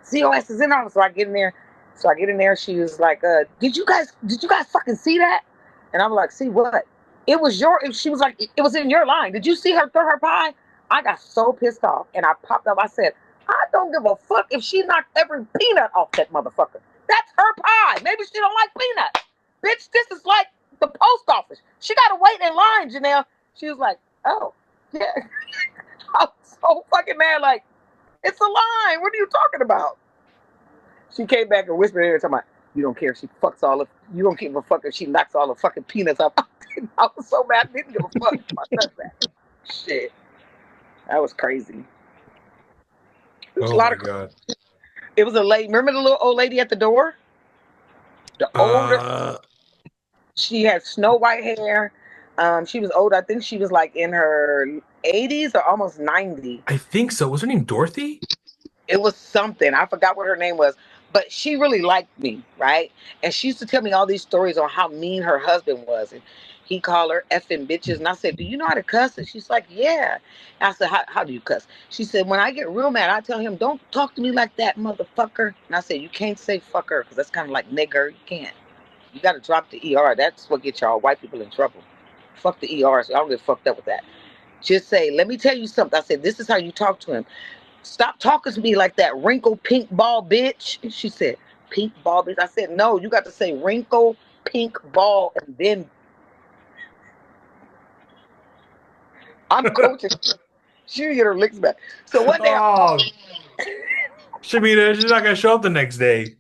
COS is in the office. So I get in there, she was like, did you guys fucking see that? And I'm like, see what? She was like, it was in your line. Did you see her throw her pie? I got so pissed off and I popped up. I said, I don't give a fuck if she knocked every peanut off that motherfucker. That's her pie. Maybe she don't like peanuts. Bitch, this is like the post office. She got to wait in line, Janelle. She was like, oh, yeah. I was so fucking mad. Like, it's a line. What are you talking about? She came back and whispered every time, you don't care if she fucks you don't give a fuck if she knocks all the fucking peanuts off. I was so mad. I didn't give a fuck about that. Shit. That was crazy. It was Oh a lot my of. God. It was a lady. Remember the little old lady at the door? The older. Uh, She had snow white hair. She was old. I think she was like in her 80s or almost 90. I think so. Was her name Dorothy? It was something. I forgot what her name was, but she really liked me, right? And she used to tell me all these stories on how mean her husband was. And he called her effing bitches. And I said, do you know how to cuss? And she's like, yeah. And I said, how do you cuss? She said, when I get real mad, I tell him, don't talk to me like that, motherfucker. And I said, you can't say fucker because that's kind of like nigger. You can't. You got to drop the ER. That's what gets y'all white people in trouble. Fuck the ER. So I don't get fucked up with that. Just say, let me tell you something. I said, this is how you talk to him. Stop talking to me like that wrinkle pink ball bitch. She said, pink ball bitch. I said, no, you got to say wrinkle pink ball and then I'm coaching. She didn't get her licks back. So one day, Oh, Shemita, she's not gonna show up the next day.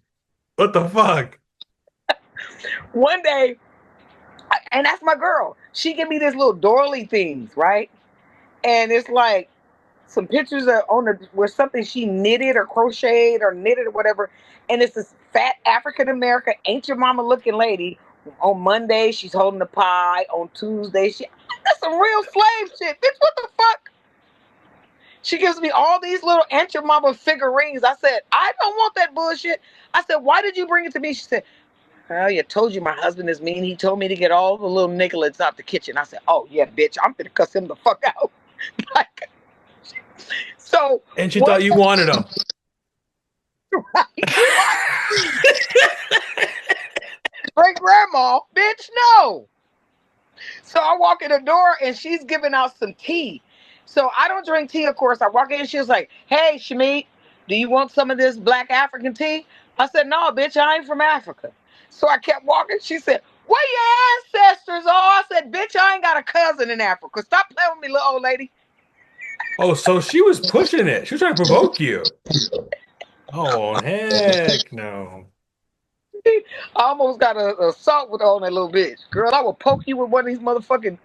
What the fuck? one day, and that's my girl. She give me this little doily things, right? And it's like some pictures are on the where something she knitted or crocheted or knitted or whatever. And it's this fat African American, ain't your mama looking lady. On Monday, she's holding the pie. On Tuesday, that's some real slave shit. Bitch, what the fuck? She gives me all these little Aunt Your Mama figurines. I said, I don't want that bullshit. I said, why did you bring it to me? She said, well, you told you my husband is mean. He told me to get all the little nigglets out the kitchen. I said, oh, yeah, bitch, I'm going to cuss him the fuck out. Like, so, And she what? thought you wanted them. Great grandma, bitch, no. So I walk in the door and she's giving out some tea. So I don't drink tea, of course. I walk in and she was like, hey, Shamit, do you want some of this black African tea? I said, no, bitch, I ain't from Africa. So I kept walking. She said, where your ancestors are? I said, bitch, I ain't got a cousin in Africa. Stop playing with me, little old lady. Oh, so she was pushing it. She was trying to provoke you. Oh, heck no. I almost got a assault with on that little bitch. Girl, I will poke you with one of these motherfucking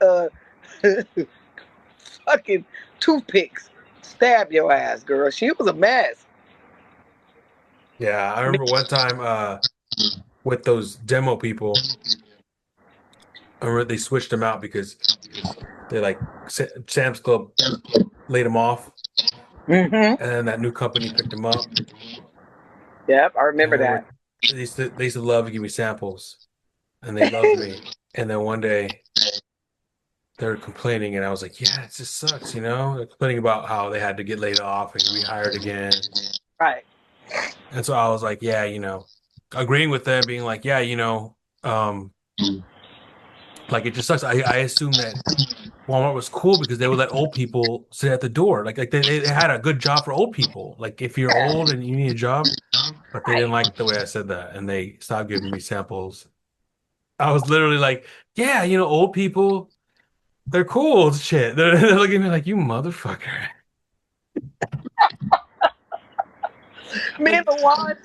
fucking toothpicks. Stab your ass, girl. She was a mess. Yeah, I remember one time with those demo people, I remember they switched them out because they like Sam's Club laid them off, Mm-hmm. and then that new company picked them up. Yep, I remember And that. they used to love to give me samples, and they loved me. And then one day they were complaining, and I was like, "Yeah, it just sucks," you know. They're complaining about how they had to get laid off and rehired again. Right. And so I was like, "Yeah, agreeing with them, being like, yeah, um, like it just sucks." I assumed that Walmart was cool because they would let old people sit at the door. Like they had a good job for old people. Like if you're old and you need a job, but they didn't Right. like the way I said that, and they stopped giving me samples. I was literally like, yeah, old people, they're cool as shit. They're looking at me like, you motherfucker. Me and Like, the one.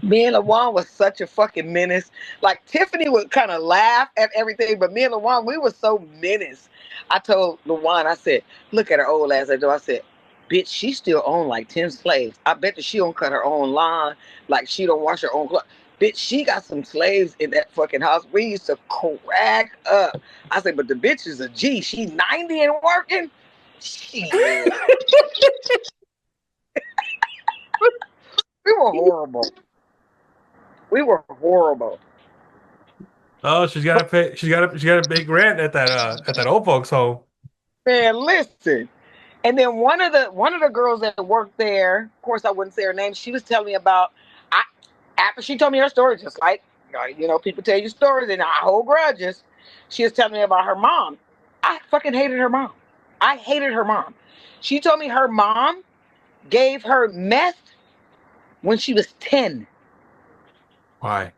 Me and LaJuan was such a fucking menace. Like Tiffany would kind of laugh at everything, but me and LaJuan, we were so menace. I told LaJuan, I said, look at her old ass. I said, bitch, she still own like 10 slaves. I bet that she don't cut her own lawn, like she don't wash her own clothes. Bitch, she got some slaves in that fucking house. We used to crack up. I said, but the bitch is a G. She 90 and working. Shit. We were horrible. We were horrible. Oh, she's got to pay. She got a big rent at that old folks home. Man, listen. And then one of the girls that worked there, of course I wouldn't say her name. She was telling me about I after she told me her story, just like people tell you stories and I hold grudges. She was telling me about her mom. I fucking hated her mom. I hated her mom. She told me her mom gave her meth when she was 10. Why?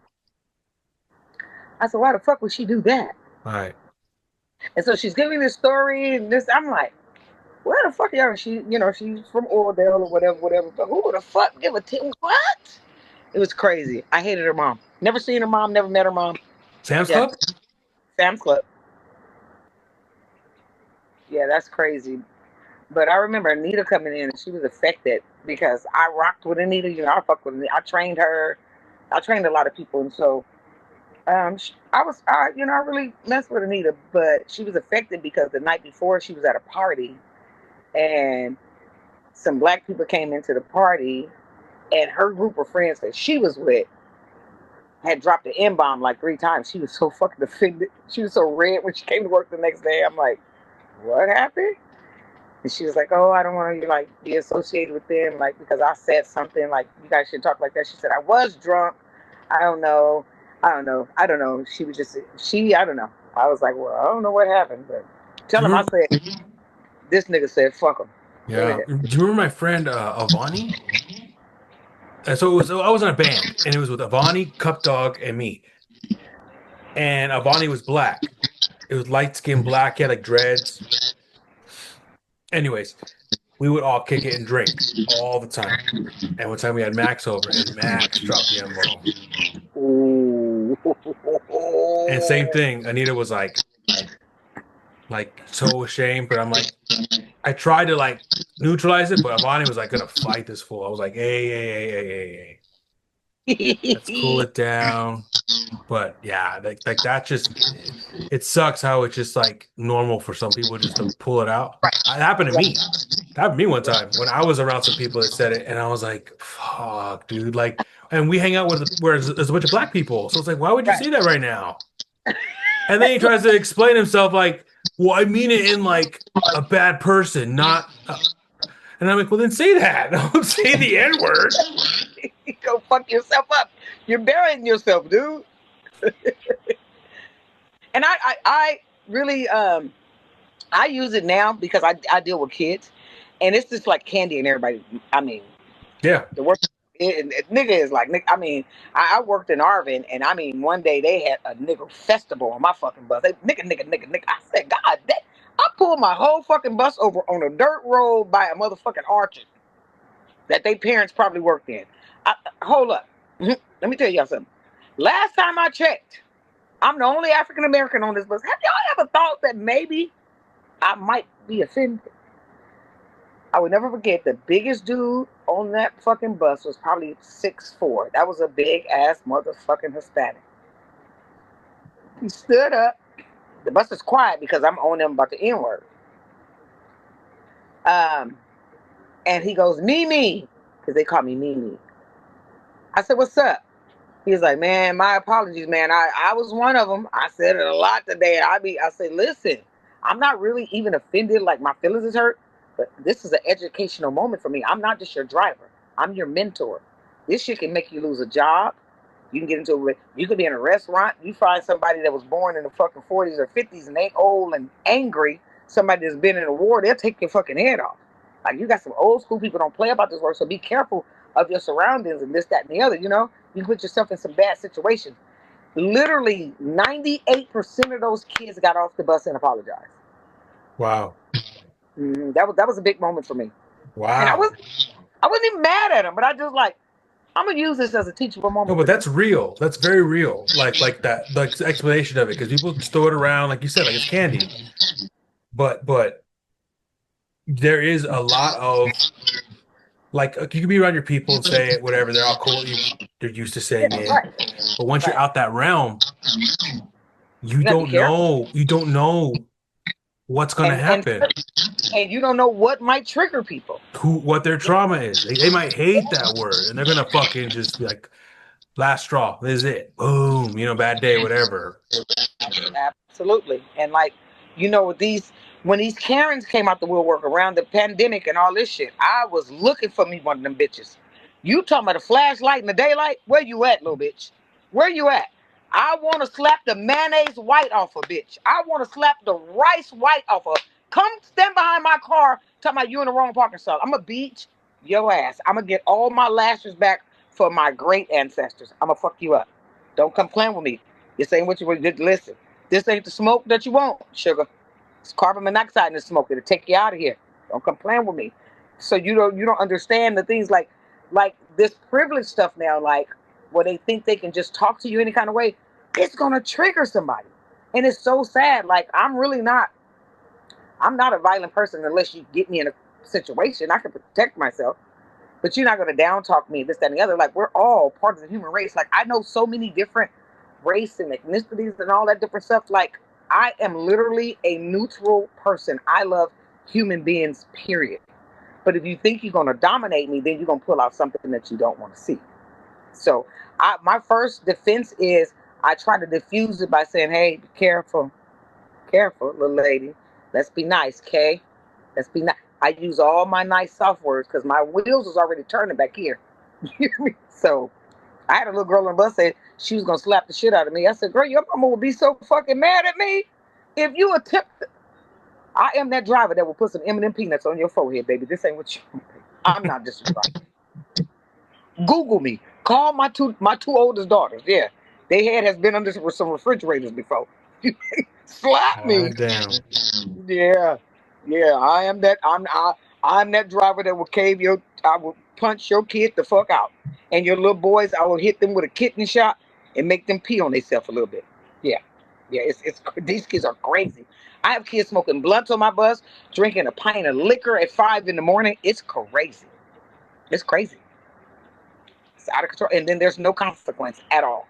I said, why the fuck would she do that? Why? And so she's giving this story and this. I'm like, where the fuck are she? She's from Oradell or whatever, whatever. But who the fuck give a what? It was crazy. I hated her mom. Never seen her mom. Never met her mom. Sam's Yeah, Club? Sam's Club. Yeah, that's crazy. But I remember Anita coming in and she was affected because I rocked with Anita. I fucked with Anita. I trained her. I trained a lot of people, and so I really messed with Anita. But she was affected because the night before she was at a party and some black people came into the party and her group of friends that she was with had dropped the N-bomb like 3 times. She was so fucking offended. She was so red when she came to work the next day. I'm like, what happened? And she was like, oh, I don't want to like be associated with them, like because I said something like you guys should talk like that. She said I was drunk. I don't know. I don't know. She was just I don't know. I was like, well, I don't know what happened, but Do tell you him I remember? said this nigga said fuck him. Go Yeah. ahead. Do you remember my friend Avani? I was in a band, and it was with Avani, Cup Dog, and me. And Avani was black. It was light skinned black. He had like dreads. Anyways, we would all kick it and drink all the time. And one time we had Max over, and Max dropped the M-bomb. Ooh. And same thing, Anita was like so ashamed, but I'm like, I tried to like neutralize it, but Avani was like gonna fight this fool. I was like, hey, let's cool it down. But yeah, like that just it sucks how it's just like normal for some people just to pull it out. It happened to me. It happened to me one time when I was around some people that said it, and I was like, "Fuck, dude!" Like, and we hang out with where there's a bunch of black people, so it's like, why would you Right. say that right now? And then he tries to explain himself like, "Well, I mean it in like a bad person, not." And I'm like, "Well, then say that. Don't say the N word." Go fuck yourself up. You're burying yourself, dude. And I really I use it now because I deal with kids, and it's just like candy and everybody. I mean, Yeah. the work nigga is like I mean, I worked in Arvin, and I mean, one day they had a nigga festival on my fucking bus. They nigga. I said, God, that I pulled my whole fucking bus over on a dirt road by a motherfucking orchard that they parents probably worked in. Hold up, let me tell y'all something. Last time I checked, I'm the only African American on this bus. Have y'all ever thought that maybe I might be offended? I would never forget the biggest dude on that fucking bus was probably 6'4". That was a big ass motherfucking Hispanic. He stood up. The bus is quiet because I'm on them about the N word. Um, and he goes, Mimi, because they call me Mimi. I said, what's up? He was like, man, my apologies, man. I was one of them. I said it a lot today. I said, listen, I'm not really even offended, like my feelings is hurt, but this is an educational moment for me. I'm not just your driver. I'm your mentor. This shit can make you lose a job. You can get into it. You could be in a restaurant. You find somebody that was born in the fucking 40s or 50s and they old and angry. Somebody that's been in a war, they'll take your fucking head off. Like you got some old school people don't play about this work, so be careful of your surroundings and this, that, and the other. You put yourself in some bad situations. Literally, 98% of those kids got off the bus and apologized. Wow. That was a big moment for me. And Wow. I wasn't even mad at him, but I just like I'm gonna use this as a teachable No, moment but for them. that's real. That's very real. Like that, the explanation of it, because people just throw it around, like you said, like it's candy. But there is a lot of like you can be around your people and say it, whatever. They're all cool. They're used to saying Yeah, it. right, But once you're right. out that realm, you You gotta be don't careful, know. You don't know what's gonna and happen. and you don't know what might trigger people. What their trauma is. They might hate that word and they're gonna fucking just be like, last straw. This is it. Boom. Bad day, whatever. Absolutely. And like, these when these Karens came out the woodwork around the pandemic and all this shit, I was looking for me one of them bitches. You talking about a flashlight in the daylight? Where you at, little bitch? Where you at? I want to slap the mayonnaise white off a bitch. I want to slap the rice white off her. Come stand behind my car talking about you in the wrong parking spot. I'm going to beat your ass. I'm going to get all my lashes back for my great ancestors. I'm going to fuck you up. Don't come playing with me. This ain't what you want. Listen, this ain't the smoke that you want, sugar. It's carbon monoxide in the smoke. It'll take you out of here. Don't come playing with me. So you don't understand the things like this privilege stuff now, like where they think they can just talk to you any kind of way. It's gonna trigger somebody, and it's so sad. Like I'm really not. I'm not a violent person unless you get me in a situation. I can protect myself, but you're not gonna down talk me, this, that, and the other. Like we're all part of the human race. Like I know so many different race and ethnicities and all that different stuff. Like I am literally a neutral person. I love human beings, period. But if you think you're gonna dominate me, then you're gonna pull out something that you don't want to see. So my first defense is I try to diffuse it by saying, "Hey, be careful, careful, little lady. Let's be nice, okay? Let's be nice." I use all my nice soft words because my wheels was already turning back here. You hear me? So I had a little girl on the bus say she was gonna slap the shit out of me. I said, "Girl, your mama would be so fucking mad at me if you attempt." I am that driver that will put some M&M peanuts on your forehead, baby. This ain't what you. I'm not disrespectful. Google me. Call my two oldest daughters. Yeah, they head has been under some refrigerators before. Slap me. God damn. Yeah, yeah. I'm that driver that will cave your. I will punch your kid the fuck out, and your little boys. I will hit them with a kitten shot and make them pee on themselves a little bit. Yeah, yeah. It's these kids are crazy. I have kids smoking blunts on my bus, drinking a pint of liquor at 5 in the morning. It's crazy. It's crazy. It's out of control, and then there's no consequence at all.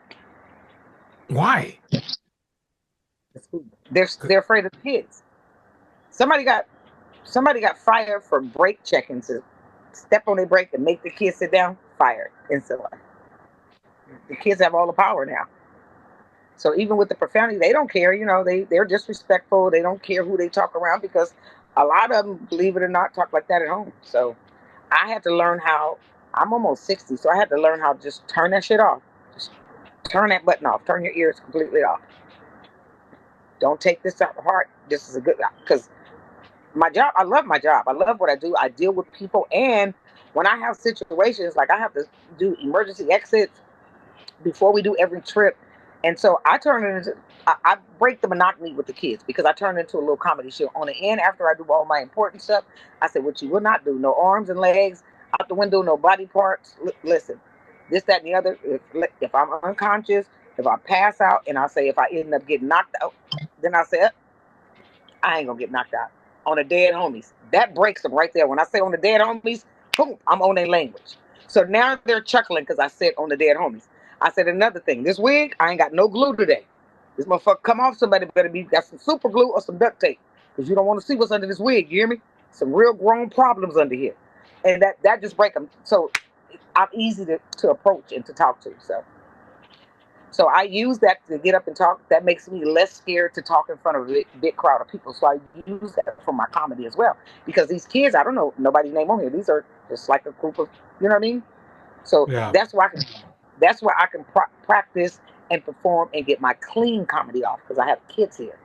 Why? They're afraid of the kids. Somebody got somebody got fired for brake checking to step on their brake and make the kids sit down. Fired instantly. The kids have all the power now. So even with the profanity, they don't care. They're disrespectful. They don't care who they talk around because a lot of them, believe it or not, talk like that at home. So I had to learn how. I'm almost 60, so I had to learn how to just turn that shit off. Just turn that button off. Turn your ears completely off. Don't take this out of heart. This is a good because my job. I love my job. I love what I do. I deal with people, and when I have situations like I have to do emergency exits before we do every trip, and so I turn it into. I break the monotony with the kids because I turn it into a little comedy show. On the end, after I do all my important stuff, I said, "What you will not do: no arms and legs out the window, no body parts. Listen, this, that, and the other. If I'm unconscious, if I pass out, and I say if I end up getting knocked out, then I say I ain't gonna get knocked out on the dead homies. That breaks them right there. When I say on the dead homies, boom, I'm on their language. So now they're chuckling because I said on the dead homies. I said another thing. This wig, I ain't got no glue today. This motherfucker come off. Somebody better be got some super glue or some duct tape because you don't want to see what's under this wig. You hear me? Some real grown problems under here, and that just break them. So I'm easy to approach and to talk to. So I use that to get up and talk. That makes me less scared to talk in front of a big crowd of people. So I use that for my comedy as well. Because these kids, I don't know nobody's name on here. These are just like a group of, you know what I mean? So Yeah. that's where I can practice and perform and get my clean comedy off because I have kids here.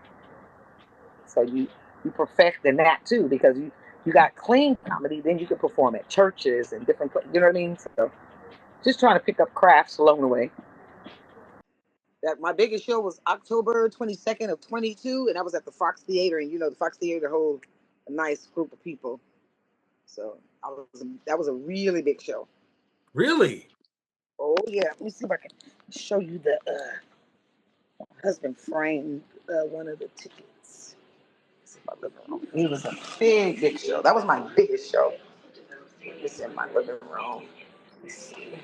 So you perfect in that too because you got clean comedy, then you can perform at churches and different places. You know what I mean? So just trying to pick up crafts along the way. That my biggest show was October 22nd of 22, and I was at the Fox Theater, and the Fox Theater holds a nice group of people. So that was a really big show. Really? yeah. Let me see if I can show you the husband framed one of the tickets. It's in my living room. It was a big show. That was my biggest show. It's in my living room. Let's see.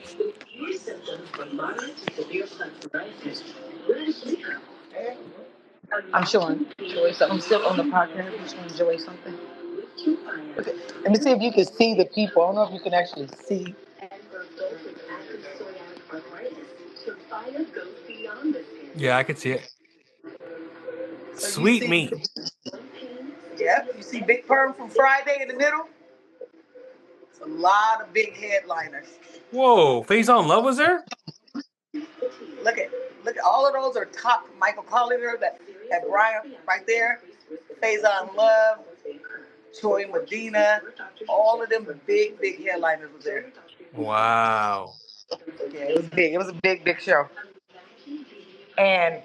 I'm showing Joy something. I'm still on the podcast. I'm showing Joy something. Okay. Let me see if you can see the people. I don't know if you can actually see. Yeah, I could see it. So you Sweet see, meat. yep, you see Big Perm from Friday in the middle. It's a lot of big headliners. Whoa, Phase on Love was there? Look at all of those are top. Michael Collier, that Brian right there, Faison Love, Troy Medina, all of them big headliners was there. Wow. Yeah, it was big. It was a big show, and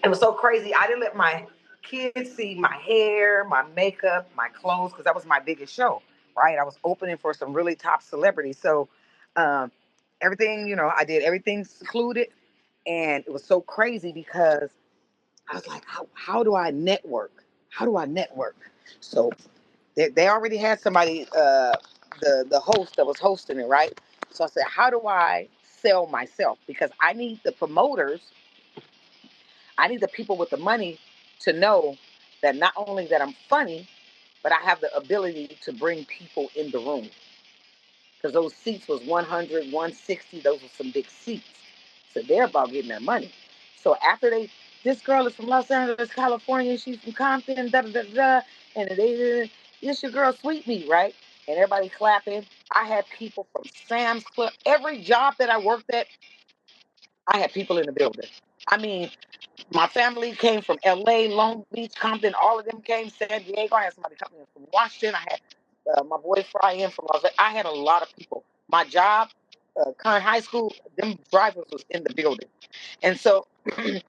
it was so crazy. I didn't let my kids see my hair, my makeup, my clothes, because that was my biggest show. Right, I was opening for some really top celebrities, so um, everything, I did everything secluded, and it was so crazy because I was like, how do I network? How do I network? So they already had somebody, the host that was hosting it, right? So I said, how do I sell myself? Because I need the promoters, I need the people with the money to know that not only that I'm funny, but I have the ability to bring people in the room. Because those seats was 100, 160. Those were some big seats. So they're about getting their money. So after this girl is from Los Angeles, California. She's from Compton, da da da da. And this your girl, Sweet Meat, right? And everybody clapping. I had people from Sam's Club. Every job that I worked at, I had people in the building. I mean, my family came from LA, Long Beach, Compton. All of them came. San Diego. I had somebody coming in from Washington. I had my boy Fry in from Las Vegas. I had a lot of people. My job, current high school, them drivers was in the building. And so it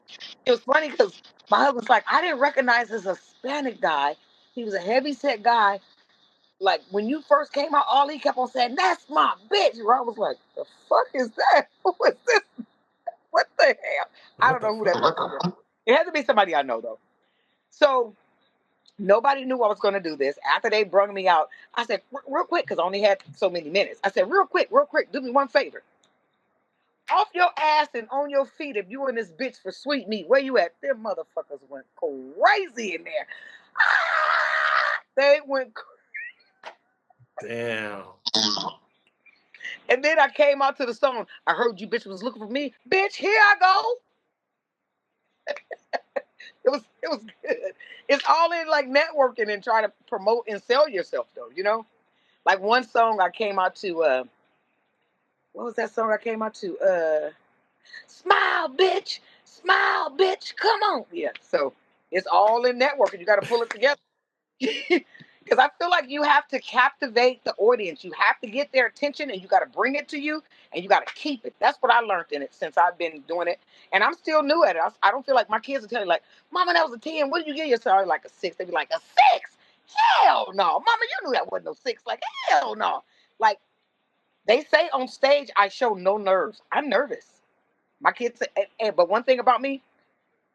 was funny because my husband's like, I didn't recognize this Hispanic guy. He was a heavy set guy. Like when you first came out, all he kept on saying, "That's my bitch." I was like, "The fuck is that? Who is this? What the hell?" I What don't the know who that fuck? was. It had to be somebody I know though. So nobody knew I was going to do this. After they brung me out, I said, real quick, because I only had so many minutes. I said, real quick, do me one favor. Off your ass and on your feet if you in this bitch for Sweet Meat. Where you at? Them motherfuckers went crazy in there. Ah! They went Damn. And then I came out to the song. I heard you bitch was looking for me. Bitch, here I go. It was good. It's all in like networking and trying to promote and sell yourself though. Like one song I came out to what was that song I came out to? Smile, bitch. Smile, bitch. Come on. Yeah. So it's all in networking. You got to pull it together. Because I feel like you have to captivate the audience. You have to get their attention and you got to bring it to you and you got to keep it. That's what I learned in it since I've been doing it. And I'm still new at it. I don't feel like my kids will tell you, like, Mama, that was a 10. What did you get yourself? Like a 6. They'd be like, a 6? Hell no. Mama, you knew that wasn't no 6. Like, hell no. Like, they say on stage, I show no nerves. I'm nervous. My kids say, but one thing about me,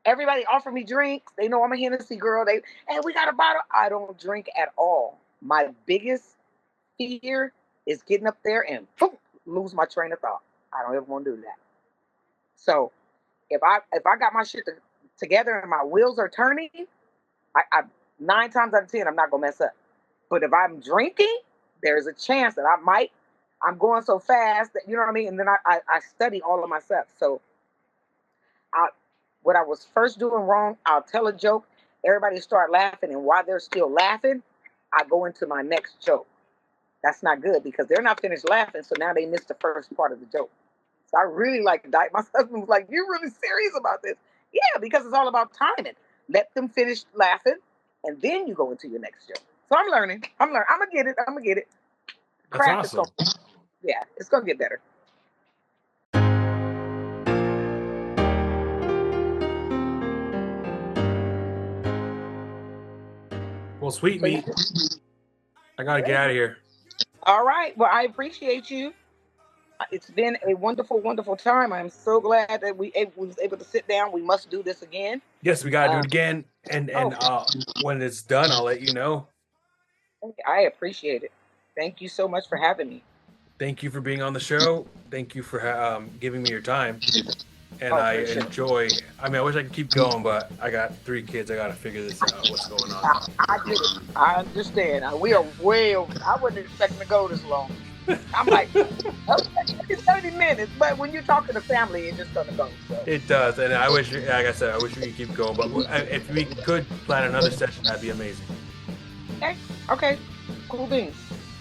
everybody offer me drinks. They know I'm a Hennessy girl. Hey, we got a bottle. I don't drink at all. My biggest fear is getting up there and boom, lose my train of thought. I don't ever want to do that. So if I got my shit together and my wheels are turning, I 9 times out of 10 I'm not gonna mess up. But if I'm drinking, there's a chance that I'm going so fast that you know what I mean. And then I study all of my stuff. So I what I was first doing wrong, I'll tell a joke, everybody start laughing, and while they're still laughing, I go into my next joke. That's not good because they're not finished laughing, so now they missed the first part of the joke. So I really like to die. My husband was like, "You really serious about this?" Yeah, because it's all about timing. Let them finish laughing, and then you go into your next joke. So I'm learning. I'm learning. I'm gonna get it. I'm gonna get it. That's Craft is awesome. gonna, yeah, it's gonna get better. Well, Sweet So yeah. Meat, I gotta get out of here. All right. Well, I appreciate you. It's been a wonderful, wonderful time. I'm so glad that we was able to sit down. We must do this again. Yes, we gotta do Uh, it again. And oh, when it's done, I'll let you know. I appreciate it. Thank you so much for having me. Thank you for being on the show. Thank you for giving me your time. And Oh, I for sure. enjoy. I mean, I wish I could keep going, but I got 3 kids. I gotta figure this out. What's going on? I get it. I understand. We are way over. I wasn't expecting to go this long. I'm like, okay, it's 30 minutes, but when you're talking to family, it's just gonna go. So, It does, and I wish, like I said, I wish we could keep going. But if we could plan another session, that'd be amazing. okay, okay, cool beans,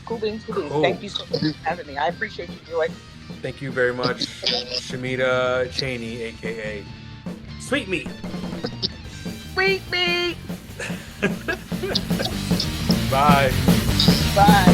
cool beans, cool beans. Cool. Thank you so much for having me. I appreciate you, Joy. Thank you very much, Shemita Chaney, aka Sweet Meat. Sweet meat. Bye. Bye.